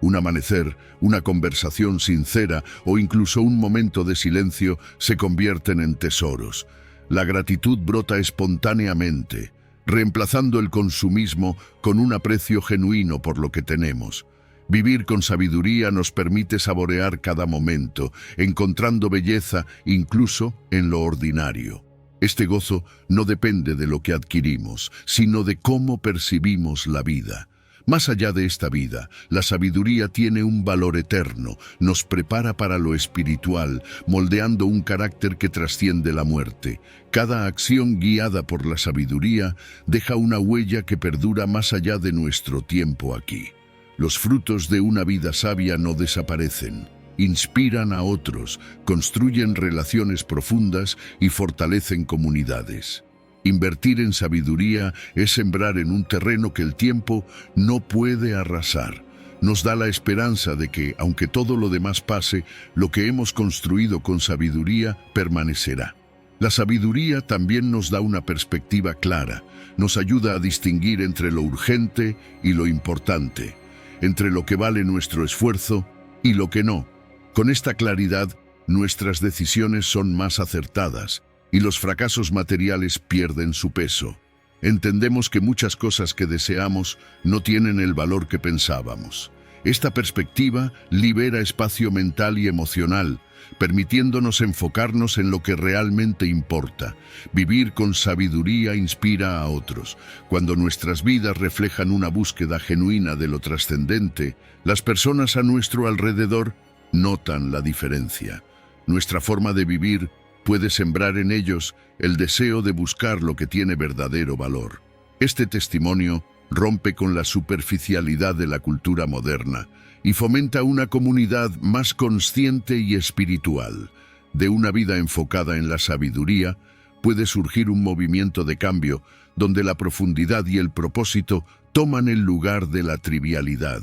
Un amanecer, una conversación sincera o incluso un momento de silencio se convierten en tesoros. La gratitud brota espontáneamente, reemplazando el consumismo con un aprecio genuino por lo que tenemos. Vivir con sabiduría nos permite saborear cada momento, encontrando belleza incluso en lo ordinario. Este gozo no depende de lo que adquirimos, sino de cómo percibimos la vida. Más allá de esta vida, la sabiduría tiene un valor eterno, nos prepara para lo espiritual, moldeando un carácter que trasciende la muerte. Cada acción guiada por la sabiduría deja una huella que perdura más allá de nuestro tiempo aquí. Los frutos de una vida sabia no desaparecen. Inspiran a otros, construyen relaciones profundas y fortalecen comunidades. Invertir en sabiduría es sembrar en un terreno que el tiempo no puede arrasar. Nos da la esperanza de que, aunque todo lo demás pase, lo que hemos construido con sabiduría permanecerá. La sabiduría también nos da una perspectiva clara, nos ayuda a distinguir entre lo urgente y lo importante, entre lo que vale nuestro esfuerzo y lo que no. Con esta claridad, nuestras decisiones son más acertadas y los fracasos materiales pierden su peso. Entendemos que muchas cosas que deseamos no tienen el valor que pensábamos. Esta perspectiva libera espacio mental y emocional, permitiéndonos enfocarnos en lo que realmente importa. Vivir con sabiduría inspira a otros. Cuando nuestras vidas reflejan una búsqueda genuina de lo trascendente, las personas a nuestro alrededor notan la diferencia. Nuestra forma de vivir puede sembrar en ellos el deseo de buscar lo que tiene verdadero valor. Este testimonio rompe con la superficialidad de la cultura moderna y fomenta una comunidad más consciente y espiritual. De una vida enfocada en la sabiduría, puede surgir un movimiento de cambio donde la profundidad y el propósito toman el lugar de la trivialidad.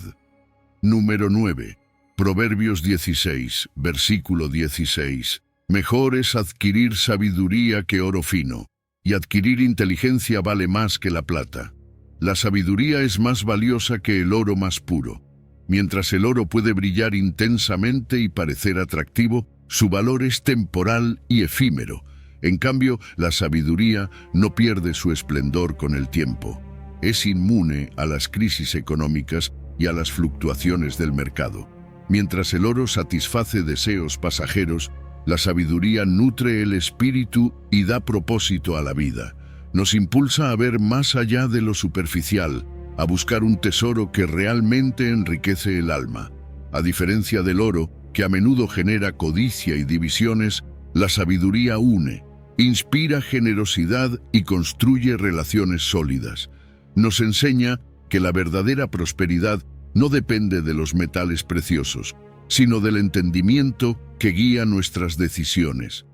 Número 9. Proverbios 16, versículo 16. Mejor es adquirir sabiduría que oro fino, y adquirir inteligencia vale más que la plata. La sabiduría es más valiosa que el oro más puro. Mientras el oro puede brillar intensamente y parecer atractivo, su valor es temporal y efímero. En cambio, la sabiduría no pierde su esplendor con el tiempo. Es inmune a las crisis económicas y a las fluctuaciones del mercado. Mientras el oro satisface deseos pasajeros, la sabiduría nutre el espíritu y da propósito a la vida. Nos impulsa a ver más allá de lo superficial, a buscar un tesoro que realmente enriquece el alma. A diferencia del oro, que a menudo genera codicia y divisiones, la sabiduría une, inspira generosidad y construye relaciones sólidas. Nos enseña que la verdadera prosperidad no depende de los metales preciosos, sino del entendimiento que guía nuestras decisiones.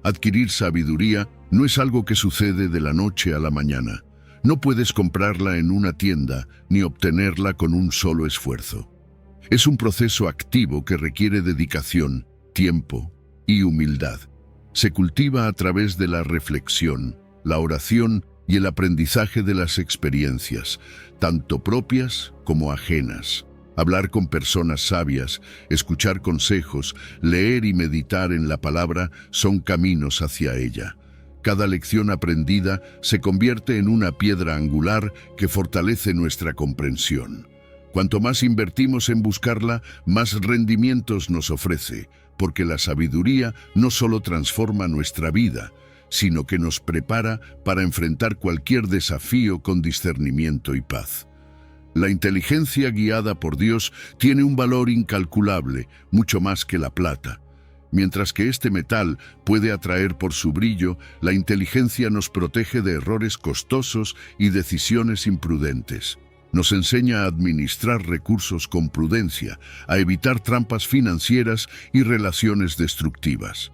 Adquirir sabiduría no es algo que sucede de la noche a la mañana. No puedes comprarla en una tienda ni obtenerla con un solo esfuerzo. Es un proceso activo que requiere dedicación, tiempo y humildad. Se cultiva a través de la reflexión, la oración y el aprendizaje de las experiencias, tanto propias como ajenas. Hablar con personas sabias, escuchar consejos, leer y meditar en la palabra son caminos hacia ella. Cada lección aprendida se convierte en una piedra angular que fortalece nuestra comprensión. Cuanto más invertimos en buscarla, más rendimientos nos ofrece, porque la sabiduría no solo transforma nuestra vida, sino que nos prepara para enfrentar cualquier desafío con discernimiento y paz. La inteligencia guiada por Dios tiene un valor incalculable, mucho más que la plata. Mientras que este metal puede atraer por su brillo, la inteligencia nos protege de errores costosos y decisiones imprudentes. Nos enseña a administrar recursos con prudencia, a evitar trampas financieras y relaciones destructivas.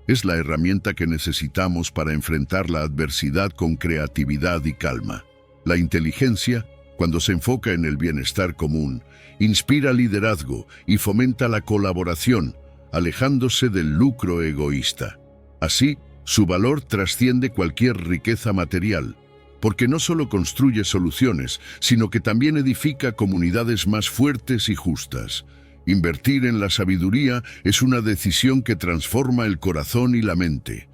Es la herramienta que necesitamos para enfrentar la adversidad con creatividad y calma. La inteligencia, cuando se enfoca en el bienestar común, inspira liderazgo y fomenta la colaboración, alejándose del lucro egoísta. Así, su valor trasciende cualquier riqueza material, porque no solo construye soluciones, sino que también edifica comunidades más fuertes y justas. Invertir en la sabiduría es una decisión que transforma el corazón y la mente.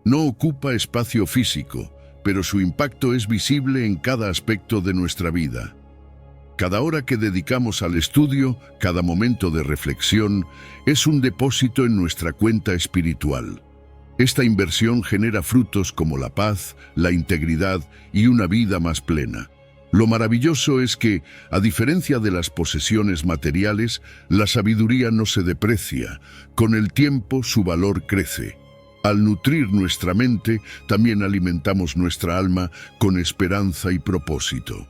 No ocupa espacio físico, pero su impacto es visible en cada aspecto de nuestra vida. Cada hora que dedicamos al estudio, cada momento de reflexión, es un depósito en nuestra cuenta espiritual. Esta inversión genera frutos como la paz, la integridad y una vida más plena. Lo maravilloso es que, a diferencia de las posesiones materiales, la sabiduría no se deprecia. Con el tiempo su valor crece. Al nutrir nuestra mente, también alimentamos nuestra alma con esperanza y propósito.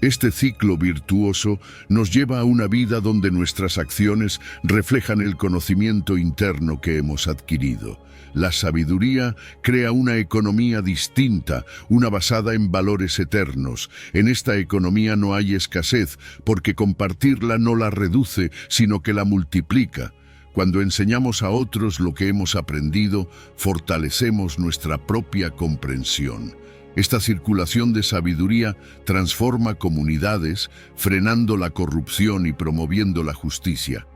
Este ciclo virtuoso nos lleva a una vida donde nuestras acciones reflejan el conocimiento interno que hemos adquirido. La sabiduría crea una economía distinta, una basada en valores eternos. En esta economía no hay escasez, porque compartirla no la reduce, sino que la multiplica. Cuando enseñamos a otros lo que hemos aprendido, fortalecemos nuestra propia comprensión. Esta circulación de sabiduría transforma comunidades, frenando la corrupción y promoviendo la justicia.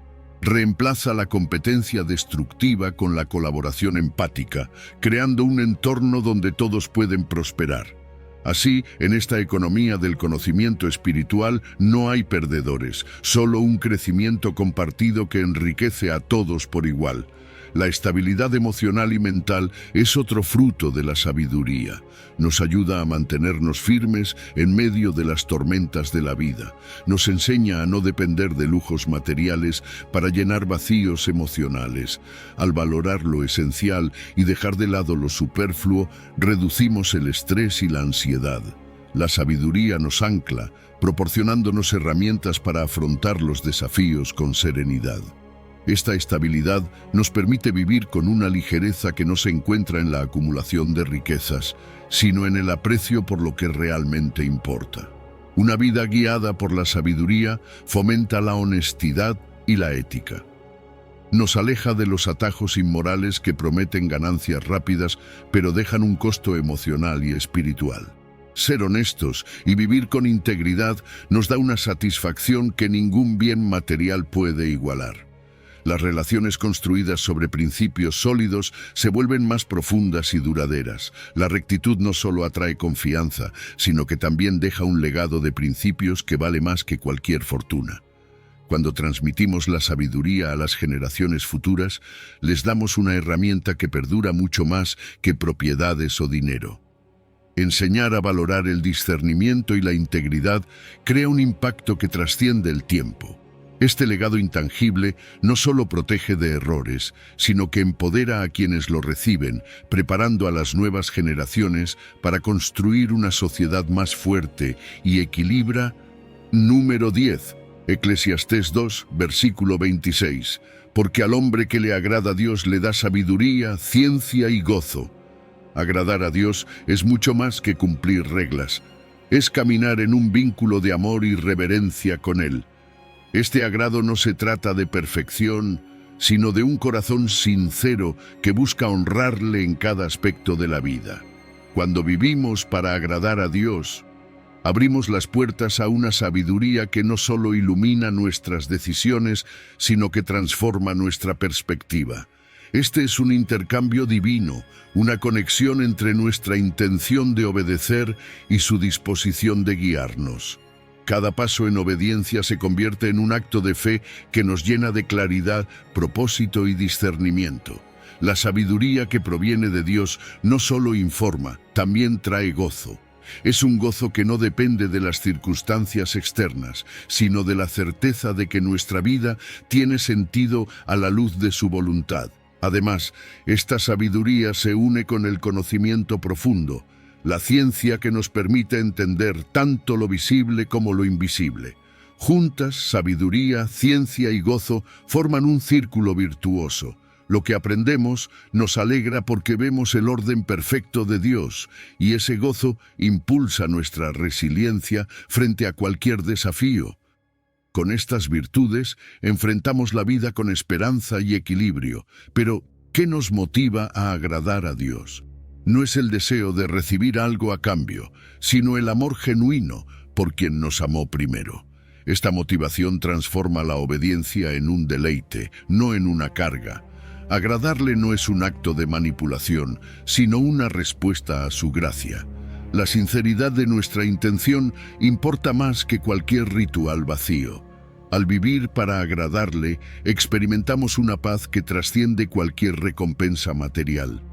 Reemplaza la competencia destructiva con la colaboración empática, creando un entorno donde todos pueden prosperar. Así, en esta economía del conocimiento espiritual no hay perdedores, solo un crecimiento compartido que enriquece a todos por igual. La estabilidad emocional y mental es otro fruto de la sabiduría. Nos ayuda a mantenernos firmes en medio de las tormentas de la vida. Nos enseña a no depender de lujos materiales para llenar vacíos emocionales. Al valorar lo esencial y dejar de lado lo superfluo, reducimos el estrés y la ansiedad. La sabiduría nos ancla, proporcionándonos herramientas para afrontar los desafíos con serenidad. Esta estabilidad nos permite vivir con una ligereza que no se encuentra en la acumulación de riquezas, sino en el aprecio por lo que realmente importa. Una vida guiada por la sabiduría fomenta la honestidad y la ética. Nos aleja de los atajos inmorales que prometen ganancias rápidas, pero dejan un costo emocional y espiritual. Ser honestos y vivir con integridad nos da una satisfacción que ningún bien material puede igualar. Las relaciones construidas sobre principios sólidos se vuelven más profundas y duraderas. La rectitud no solo atrae confianza, sino que también deja un legado de principios que vale más que cualquier fortuna. Cuando transmitimos la sabiduría a las generaciones futuras, les damos una herramienta que perdura mucho más que propiedades o dinero. Enseñar a valorar el discernimiento y la integridad crea un impacto que trasciende el tiempo. Este legado intangible no solo protege de errores, sino que empodera a quienes lo reciben, preparando a las nuevas generaciones para construir una sociedad más fuerte y equilibra. Número 10. Eclesiastés 2, versículo 26. Porque al hombre que le agrada a Dios le da sabiduría, ciencia y gozo. Agradar a Dios es mucho más que cumplir reglas. Es caminar en un vínculo de amor y reverencia con Él. Este agrado no se trata de perfección, sino de un corazón sincero que busca honrarle en cada aspecto de la vida. Cuando vivimos para agradar a Dios, abrimos las puertas a una sabiduría que no solo ilumina nuestras decisiones, sino que transforma nuestra perspectiva. Este es un intercambio divino, una conexión entre nuestra intención de obedecer y su disposición de guiarnos. Cada paso en obediencia se convierte en un acto de fe que nos llena de claridad, propósito y discernimiento. La sabiduría que proviene de Dios no solo informa, también trae gozo. Es un gozo que no depende de las circunstancias externas, sino de la certeza de que nuestra vida tiene sentido a la luz de su voluntad. Además, esta sabiduría se une con el conocimiento profundo, la ciencia que nos permite entender tanto lo visible como lo invisible. Juntas, sabiduría, ciencia y gozo forman un círculo virtuoso. Lo que aprendemos nos alegra porque vemos el orden perfecto de Dios, y ese gozo impulsa nuestra resiliencia frente a cualquier desafío. Con estas virtudes enfrentamos la vida con esperanza y equilibrio. Pero, ¿qué nos motiva a agradar a Dios? No es el deseo de recibir algo a cambio, sino el amor genuino por quien nos amó primero. Esta motivación transforma la obediencia en un deleite, no en una carga. Agradarle no es un acto de manipulación, sino una respuesta a su gracia. La sinceridad de nuestra intención importa más que cualquier ritual vacío. Al vivir para agradarle, experimentamos una paz que trasciende cualquier recompensa material.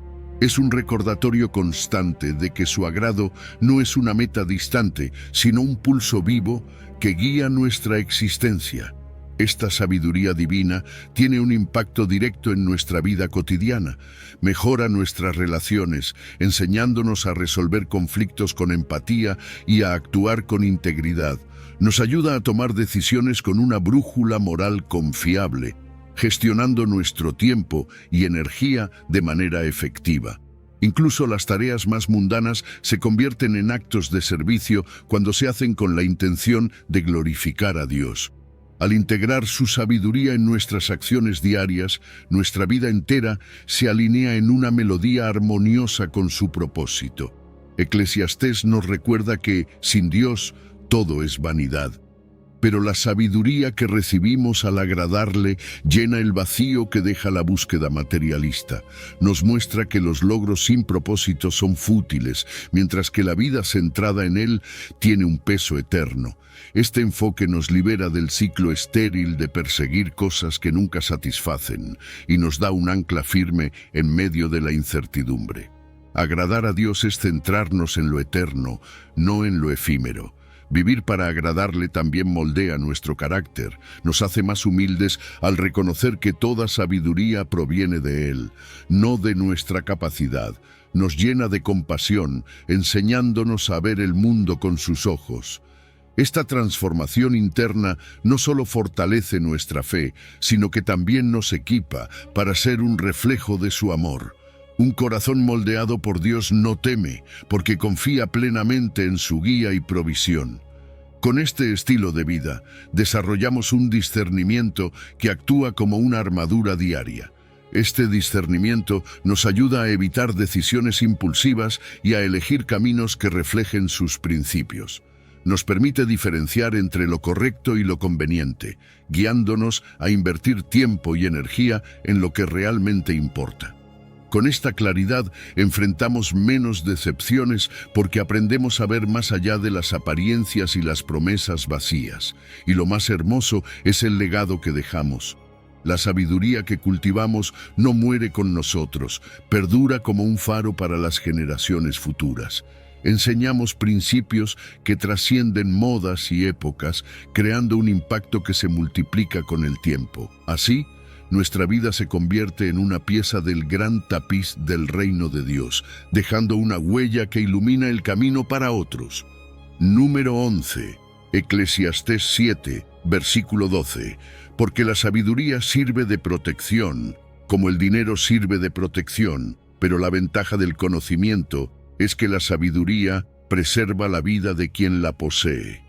Es un recordatorio constante de que su agrado no es una meta distante, sino un pulso vivo que guía nuestra existencia. Esta sabiduría divina tiene un impacto directo en nuestra vida cotidiana, mejora nuestras relaciones, enseñándonos a resolver conflictos con empatía y a actuar con integridad. Nos ayuda a tomar decisiones con una brújula moral confiable, gestionando nuestro tiempo y energía de manera efectiva. Incluso las tareas más mundanas se convierten en actos de servicio cuando se hacen con la intención de glorificar a Dios. Al integrar su sabiduría en nuestras acciones diarias, nuestra vida entera se alinea en una melodía armoniosa con su propósito. Eclesiastés nos recuerda que, sin Dios, todo es vanidad. pero la sabiduría que recibimos al agradarle llena el vacío que deja la búsqueda materialista. Nos muestra que los logros sin propósito son fútiles, mientras que la vida centrada en él tiene un peso eterno. Este enfoque nos libera del ciclo estéril de perseguir cosas que nunca satisfacen y nos da un ancla firme en medio de la incertidumbre. Agradar a Dios es centrarnos en lo eterno, no en lo efímero. Vivir para agradarle también moldea nuestro carácter, nos hace más humildes al reconocer que toda sabiduría proviene de Él, no de nuestra capacidad. Nos llena de compasión, enseñándonos a ver el mundo con sus ojos. Esta transformación interna no solo fortalece nuestra fe, sino que también nos equipa para ser un reflejo de su amor. Un corazón moldeado por Dios no teme, porque confía plenamente en su guía y provisión. Con este estilo de vida, desarrollamos un discernimiento que actúa como una armadura diaria. Este discernimiento nos ayuda a evitar decisiones impulsivas y a elegir caminos que reflejen sus principios. Nos permite diferenciar entre lo correcto y lo conveniente, guiándonos a invertir tiempo y energía en lo que realmente importa. Con esta claridad enfrentamos menos decepciones porque aprendemos a ver más allá de las apariencias y las promesas vacías. Y lo más hermoso es el legado que dejamos. La sabiduría que cultivamos no muere con nosotros, perdura como un faro para las generaciones futuras. Enseñamos principios que trascienden modas y épocas, creando un impacto que se multiplica con el tiempo. Así, nuestra vida se convierte en una pieza del gran tapiz del reino de Dios, dejando una huella que ilumina el camino para otros. Número 11. Eclesiastés 7, versículo 12. Porque la sabiduría sirve de protección, como el dinero sirve de protección, pero la ventaja del conocimiento es que la sabiduría preserva la vida de quien la posee.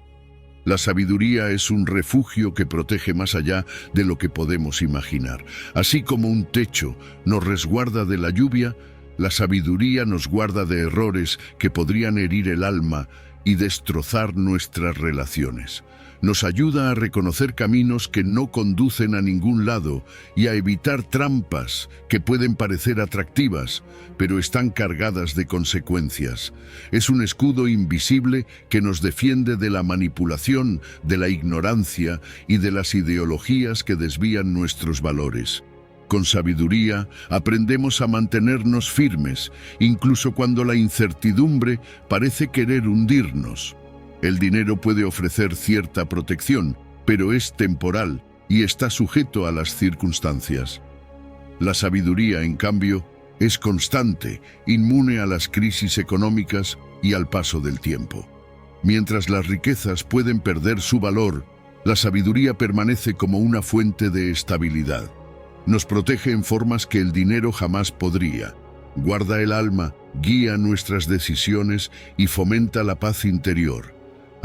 La sabiduría es un refugio que protege más allá de lo que podemos imaginar. Así como un techo nos resguarda de la lluvia, la sabiduría nos guarda de errores que podrían herir el alma y destrozar nuestras relaciones. Nos ayuda a reconocer caminos que no conducen a ningún lado y a evitar trampas que pueden parecer atractivas, pero están cargadas de consecuencias. Es un escudo invisible que nos defiende de la manipulación, de la ignorancia y de las ideologías que desvían nuestros valores. Con sabiduría aprendemos a mantenernos firmes, incluso cuando la incertidumbre parece querer hundirnos. El dinero puede ofrecer cierta protección, pero es temporal y está sujeto a las circunstancias. La sabiduría, en cambio, es constante, inmune a las crisis económicas y al paso del tiempo. Mientras las riquezas pueden perder su valor, la sabiduría permanece como una fuente de estabilidad. Nos protege en formas que el dinero jamás podría. Guarda el alma, guía nuestras decisiones y fomenta la paz interior.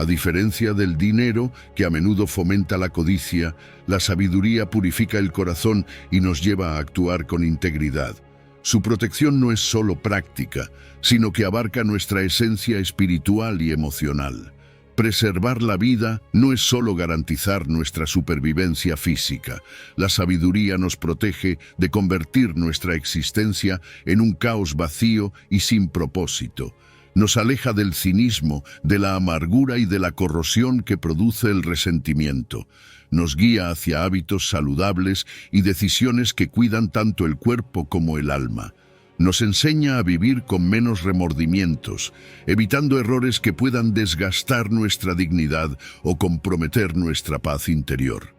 A diferencia del dinero, que a menudo fomenta la codicia, la sabiduría purifica el corazón y nos lleva a actuar con integridad. Su protección no es solo práctica, sino que abarca nuestra esencia espiritual y emocional. Preservar la vida no es solo garantizar nuestra supervivencia física. La sabiduría nos protege de convertir nuestra existencia en un caos vacío y sin propósito. Nos aleja del cinismo, de la amargura y de la corrosión que produce el resentimiento. Nos guía hacia hábitos saludables y decisiones que cuidan tanto el cuerpo como el alma. Nos enseña a vivir con menos remordimientos, evitando errores que puedan desgastar nuestra dignidad o comprometer nuestra paz interior.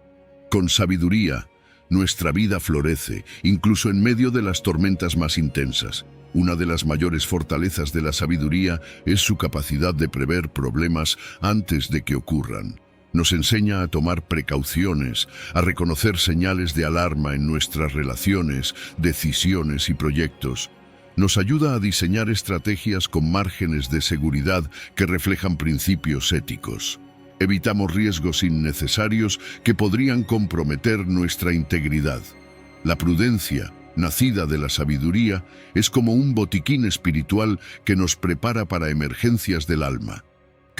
Con sabiduría, nuestra vida florece, incluso en medio de las tormentas más intensas. Una de las mayores fortalezas de la sabiduría es su capacidad de prever problemas antes de que ocurran. Nos enseña a tomar precauciones, a reconocer señales de alarma en nuestras relaciones, decisiones y proyectos. Nos ayuda a diseñar estrategias con márgenes de seguridad que reflejan principios éticos. Evitamos riesgos innecesarios que podrían comprometer nuestra integridad. La prudencia, nacida de la sabiduría, es como un botiquín espiritual que nos prepara para emergencias del alma.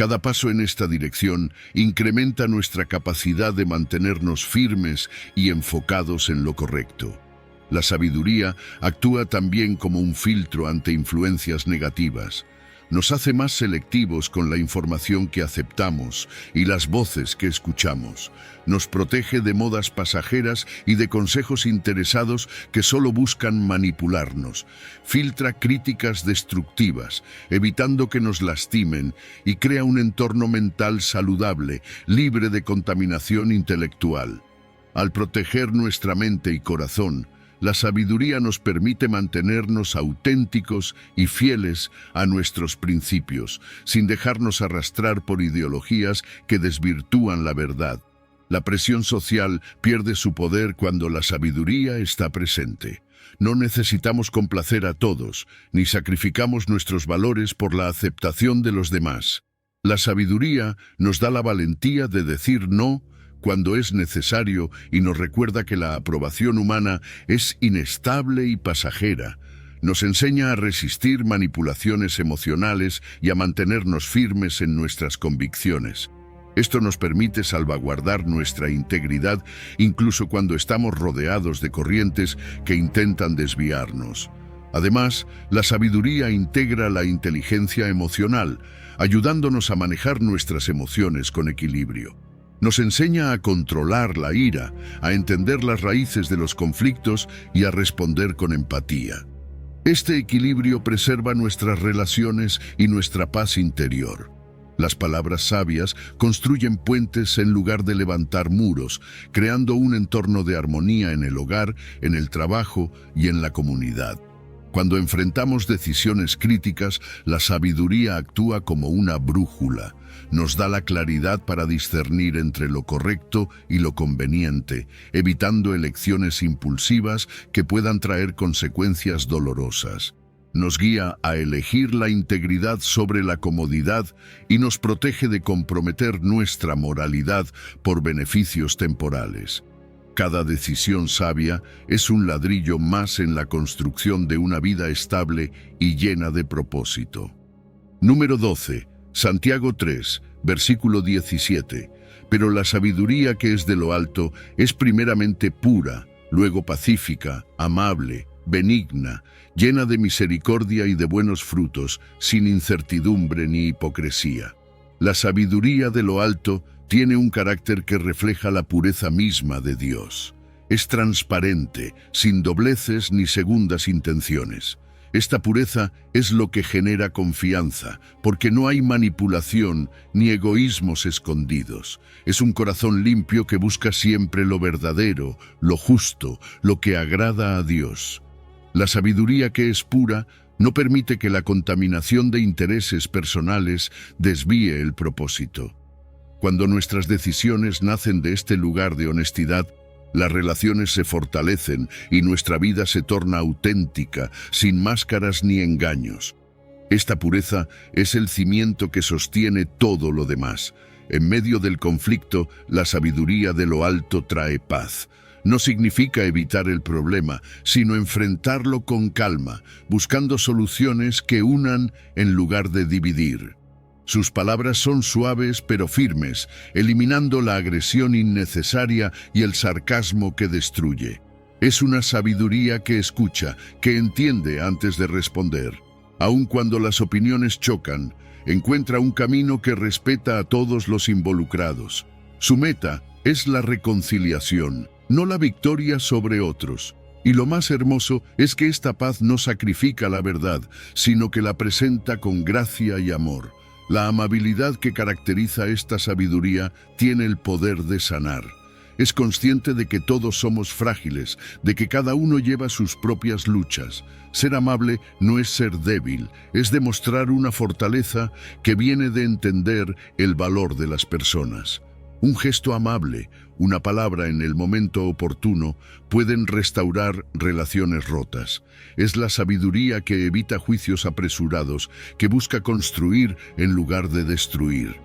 Cada paso en esta dirección incrementa nuestra capacidad de mantenernos firmes y enfocados en lo correcto. La sabiduría actúa también como un filtro ante influencias negativas. Nos hace más selectivos con la información que aceptamos y las voces que escuchamos. Nos protege de modas pasajeras y de consejos interesados que solo buscan manipularnos. Filtra críticas destructivas, evitando que nos lastimen, y crea un entorno mental saludable, libre de contaminación intelectual. Al proteger nuestra mente y corazón, la sabiduría nos permite mantenernos auténticos y fieles a nuestros principios, sin dejarnos arrastrar por ideologías que desvirtúan la verdad. La presión social pierde su poder cuando la sabiduría está presente. No necesitamos complacer a todos, ni sacrificamos nuestros valores por la aceptación de los demás. La sabiduría nos da la valentía de decir no cuando es necesario y nos recuerda que la aprobación humana es inestable y pasajera. Nos enseña a resistir manipulaciones emocionales y a mantenernos firmes en nuestras convicciones. Esto nos permite salvaguardar nuestra integridad incluso cuando estamos rodeados de corrientes que intentan desviarnos. Además, la sabiduría integra la inteligencia emocional, ayudándonos a manejar nuestras emociones con equilibrio. Nos enseña a controlar la ira, a entender las raíces de los conflictos y a responder con empatía. Este equilibrio preserva nuestras relaciones y nuestra paz interior. Las palabras sabias construyen puentes en lugar de levantar muros, creando un entorno de armonía en el hogar, en el trabajo y en la comunidad. Cuando enfrentamos decisiones críticas, la sabiduría actúa como una brújula. Nos da la claridad para discernir entre lo correcto y lo conveniente, evitando elecciones impulsivas que puedan traer consecuencias dolorosas. Nos guía a elegir la integridad sobre la comodidad y nos protege de comprometer nuestra moralidad por beneficios temporales. Cada decisión sabia es un ladrillo más en la construcción de una vida estable y llena de propósito. Número 12. Santiago 3, versículo 17. Pero la sabiduría que es de lo alto es primeramente pura, luego pacífica, amable, benigna, llena de misericordia y de buenos frutos, sin incertidumbre ni hipocresía. La sabiduría de lo alto tiene un carácter que refleja la pureza misma de Dios. Es transparente, sin dobleces ni segundas intenciones. Esta pureza es lo que genera confianza, porque no hay manipulación ni egoísmos escondidos. Es un corazón limpio que busca siempre lo verdadero, lo justo, lo que agrada a Dios. La sabiduría que es pura no permite que la contaminación de intereses personales desvíe el propósito. Cuando nuestras decisiones nacen de este lugar de honestidad, las relaciones se fortalecen y nuestra vida se torna auténtica, sin máscaras ni engaños. Esta pureza es el cimiento que sostiene todo lo demás. En medio del conflicto, la sabiduría de lo alto trae paz. No significa evitar el problema, sino enfrentarlo con calma, buscando soluciones que unan en lugar de dividir. Sus palabras son suaves pero firmes, eliminando la agresión innecesaria y el sarcasmo que destruye. Es una sabiduría que escucha, que entiende antes de responder. Aun cuando las opiniones chocan, encuentra un camino que respeta a todos los involucrados. Su meta es la reconciliación, no la victoria sobre otros. Y lo más hermoso es que esta paz no sacrifica la verdad, sino que la presenta con gracia y amor. La amabilidad que caracteriza esta sabiduría tiene el poder de sanar. Es consciente de que todos somos frágiles, de que cada uno lleva sus propias luchas. Ser amable no es ser débil, es demostrar una fortaleza que viene de entender el valor de las personas. Un gesto amable, una palabra en el momento oportuno, pueden restaurar relaciones rotas. Es la sabiduría que evita juicios apresurados, que busca construir en lugar de destruir.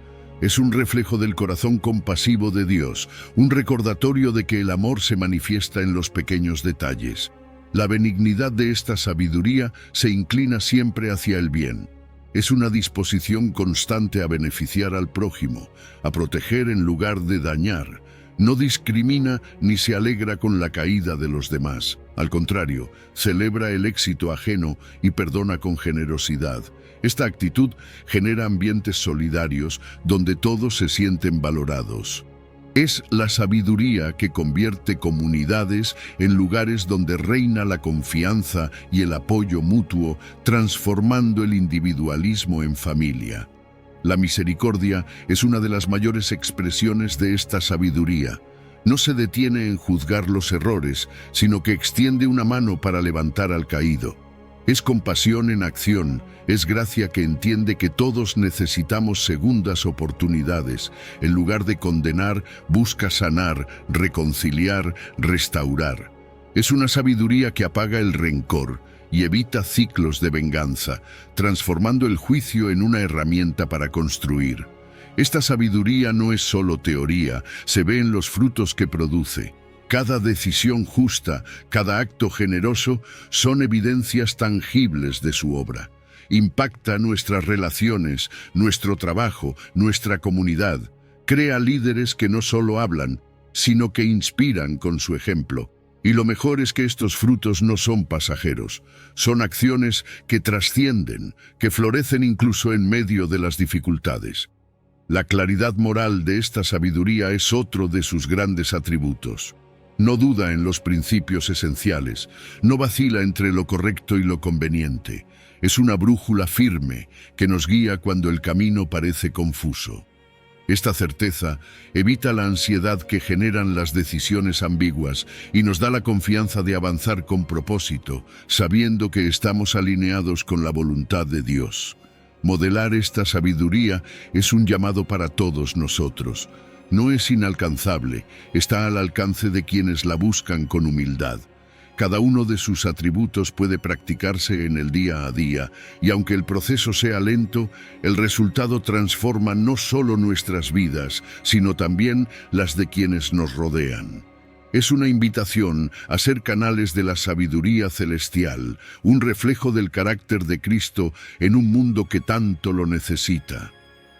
Es un reflejo del corazón compasivo de Dios, un recordatorio de que el amor se manifiesta en los pequeños detalles. La benignidad de esta sabiduría se inclina siempre hacia el bien. Es una disposición constante a beneficiar al prójimo, a proteger en lugar de dañar. No discrimina ni se alegra con la caída de los demás. Al contrario, celebra el éxito ajeno y perdona con generosidad. Esta actitud genera ambientes solidarios donde todos se sienten valorados. Es la sabiduría que convierte comunidades en lugares donde reina la confianza y el apoyo mutuo, transformando el individualismo en familia. La misericordia es una de las mayores expresiones de esta sabiduría. No se detiene en juzgar los errores, sino que extiende una mano para levantar al caído. Es compasión en acción, es gracia que entiende que todos necesitamos segundas oportunidades. En lugar de condenar, busca sanar, reconciliar, restaurar. Es una sabiduría que apaga el rencor y evita ciclos de venganza, transformando el juicio en una herramienta para construir. Esta sabiduría no es solo teoría, se ve en los frutos que produce. Cada decisión justa, cada acto generoso son evidencias tangibles de su obra. Impacta nuestras relaciones, nuestro trabajo, nuestra comunidad. Crea líderes que no solo hablan, sino que inspiran con su ejemplo. Y lo mejor es que estos frutos no son pasajeros, son acciones que trascienden, que florecen incluso en medio de las dificultades. La claridad moral de esta sabiduría es otro de sus grandes atributos. No duda en los principios esenciales, no vacila entre lo correcto y lo conveniente. Es una brújula firme que nos guía cuando el camino parece confuso. Esta certeza evita la ansiedad que generan las decisiones ambiguas y nos da la confianza de avanzar con propósito, sabiendo que estamos alineados con la voluntad de Dios. Modelar esta sabiduría es un llamado para todos nosotros. No es inalcanzable, está al alcance de quienes la buscan con humildad. Cada uno de sus atributos puede practicarse en el día a día, y aunque el proceso sea lento, el resultado transforma no solo nuestras vidas, sino también las de quienes nos rodean. Es una invitación a ser canales de la sabiduría celestial, un reflejo del carácter de Cristo en un mundo que tanto lo necesita.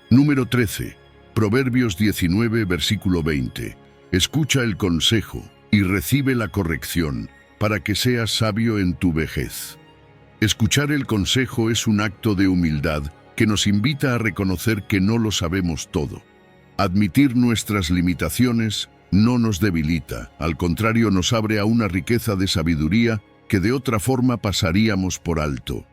Número 13. Proverbios 19, versículo 20. Escucha el consejo y recibe la corrección, para que seas sabio en tu vejez. Escuchar el consejo es un acto de humildad que nos invita a reconocer que no lo sabemos todo. Admitir nuestras limitaciones no nos debilita, al contrario nos abre a una riqueza de sabiduría que de otra forma pasaríamos por alto.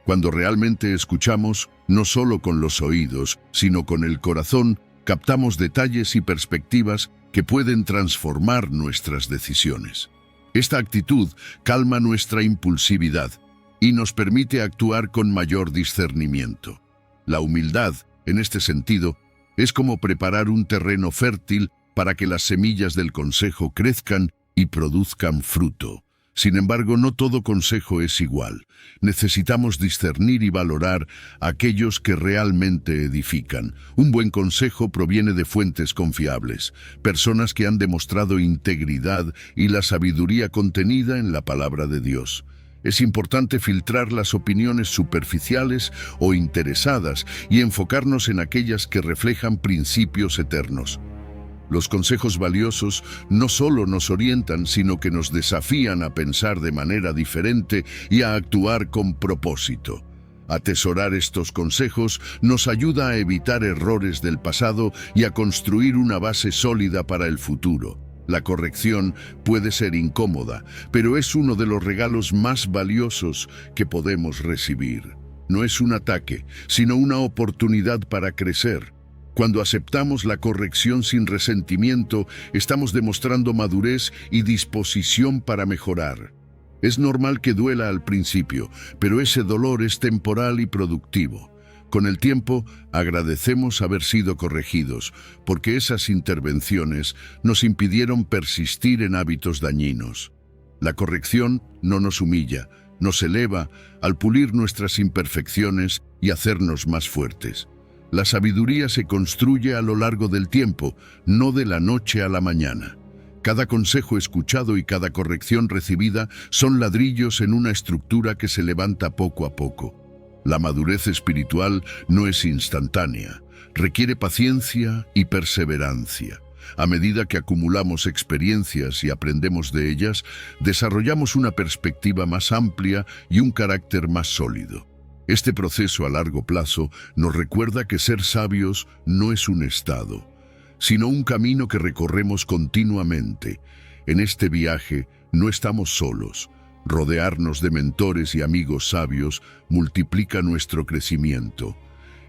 Cuando realmente escuchamos, no solo con los oídos, sino con el corazón, captamos detalles y perspectivas que pueden transformar nuestras decisiones. Esta actitud calma nuestra impulsividad y nos permite actuar con mayor discernimiento. La humildad, en este sentido, es como preparar un terreno fértil para que las semillas del consejo crezcan y produzcan fruto. Sin embargo, no todo consejo es igual. Necesitamos discernir y valorar aquellos que realmente edifican. Un buen consejo proviene de fuentes confiables, personas que han demostrado integridad y la sabiduría contenida en la palabra de Dios. Es importante filtrar las opiniones superficiales o interesadas y enfocarnos en aquellas que reflejan principios eternos. Los consejos valiosos no solo nos orientan, sino que nos desafían a pensar de manera diferente y a actuar con propósito. Atesorar estos consejos nos ayuda a evitar errores del pasado y a construir una base sólida para el futuro. La corrección puede ser incómoda, pero es uno de los regalos más valiosos que podemos recibir. No es un ataque, sino una oportunidad para crecer. Cuando aceptamos la corrección sin resentimiento, estamos demostrando madurez y disposición para mejorar. Es normal que duela al principio, pero ese dolor es temporal y productivo. Con el tiempo, agradecemos haber sido corregidos, porque esas intervenciones nos impidieron persistir en hábitos dañinos. La corrección no nos humilla, nos eleva al pulir nuestras imperfecciones y hacernos más fuertes. La sabiduría se construye a lo largo del tiempo, no de la noche a la mañana. Cada consejo escuchado y cada corrección recibida son ladrillos en una estructura que se levanta poco a poco. La madurez espiritual no es instantánea, requiere paciencia y perseverancia. A medida que acumulamos experiencias y aprendemos de ellas, desarrollamos una perspectiva más amplia y un carácter más sólido. Este proceso a largo plazo nos recuerda que ser sabios no es un estado, sino un camino que recorremos continuamente. En este viaje no estamos solos. Rodearnos de mentores y amigos sabios multiplica nuestro crecimiento.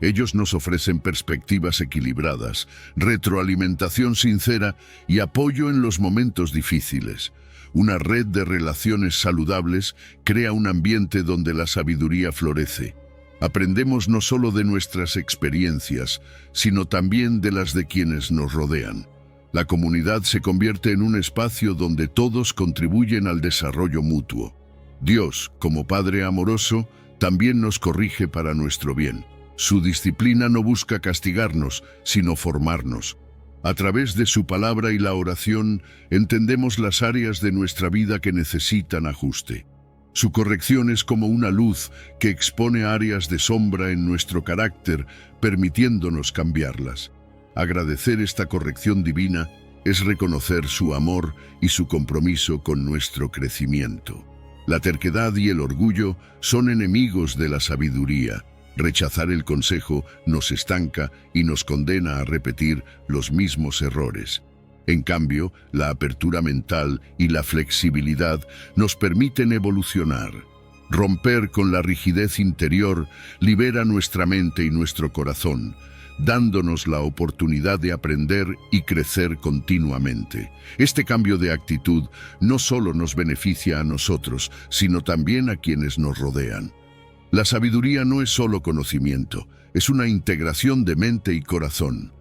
Ellos nos ofrecen perspectivas equilibradas, retroalimentación sincera y apoyo en los momentos difíciles. Una red de relaciones saludables crea un ambiente donde la sabiduría florece. Aprendemos no solo de nuestras experiencias, sino también de las de quienes nos rodean. La comunidad se convierte en un espacio donde todos contribuyen al desarrollo mutuo. Dios, como Padre amoroso, también nos corrige para nuestro bien. Su disciplina no busca castigarnos, sino formarnos. A través de su palabra y la oración, entendemos las áreas de nuestra vida que necesitan ajuste. Su corrección es como una luz que expone áreas de sombra en nuestro carácter, permitiéndonos cambiarlas. Agradecer esta corrección divina es reconocer su amor y su compromiso con nuestro crecimiento. La terquedad y el orgullo son enemigos de la sabiduría. Rechazar el consejo nos estanca y nos condena a repetir los mismos errores. En cambio, la apertura mental y la flexibilidad nos permiten evolucionar. Romper con la rigidez interior libera nuestra mente y nuestro corazón, dándonos la oportunidad de aprender y crecer continuamente. Este cambio de actitud no solo nos beneficia a nosotros, sino también a quienes nos rodean. La sabiduría no es solo conocimiento, es una integración de mente y corazón.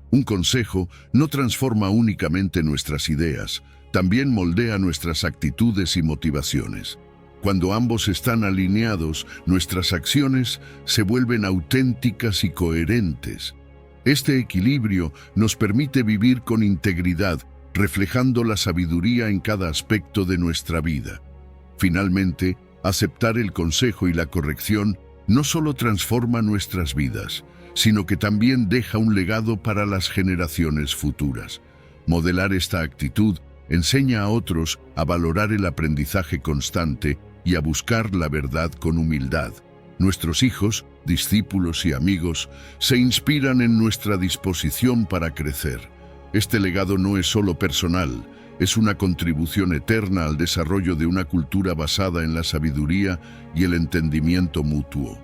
Un consejo no transforma únicamente nuestras ideas, también moldea nuestras actitudes y motivaciones. Cuando ambos están alineados, nuestras acciones se vuelven auténticas y coherentes. Este equilibrio nos permite vivir con integridad, reflejando la sabiduría en cada aspecto de nuestra vida. Finalmente, aceptar el consejo y la corrección no solo transforma nuestras vidas, sino que también deja un legado para las generaciones futuras. Modelar esta actitud enseña a otros a valorar el aprendizaje constante y a buscar la verdad con humildad. Nuestros hijos, discípulos y amigos se inspiran en nuestra disposición para crecer. Este legado no es solo personal, es una contribución eterna al desarrollo de una cultura basada en la sabiduría y el entendimiento mutuo.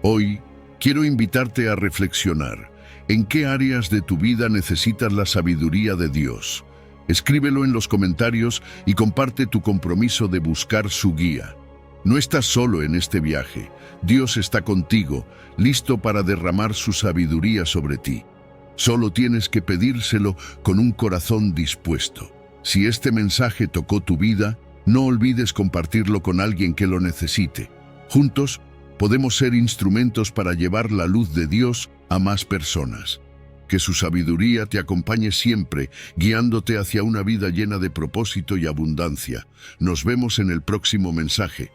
Hoy, quiero invitarte a reflexionar. ¿En qué áreas de tu vida necesitas la sabiduría de Dios? Escríbelo en los comentarios y comparte tu compromiso de buscar su guía. No estás solo en este viaje. Dios está contigo, listo para derramar su sabiduría sobre ti. Solo tienes que pedírselo con un corazón dispuesto. Si este mensaje tocó tu vida, no olvides compartirlo con alguien que lo necesite. Juntos, podemos ser instrumentos para llevar la luz de Dios a más personas. Que su sabiduría te acompañe siempre, guiándote hacia una vida llena de propósito y abundancia. Nos vemos en el próximo mensaje.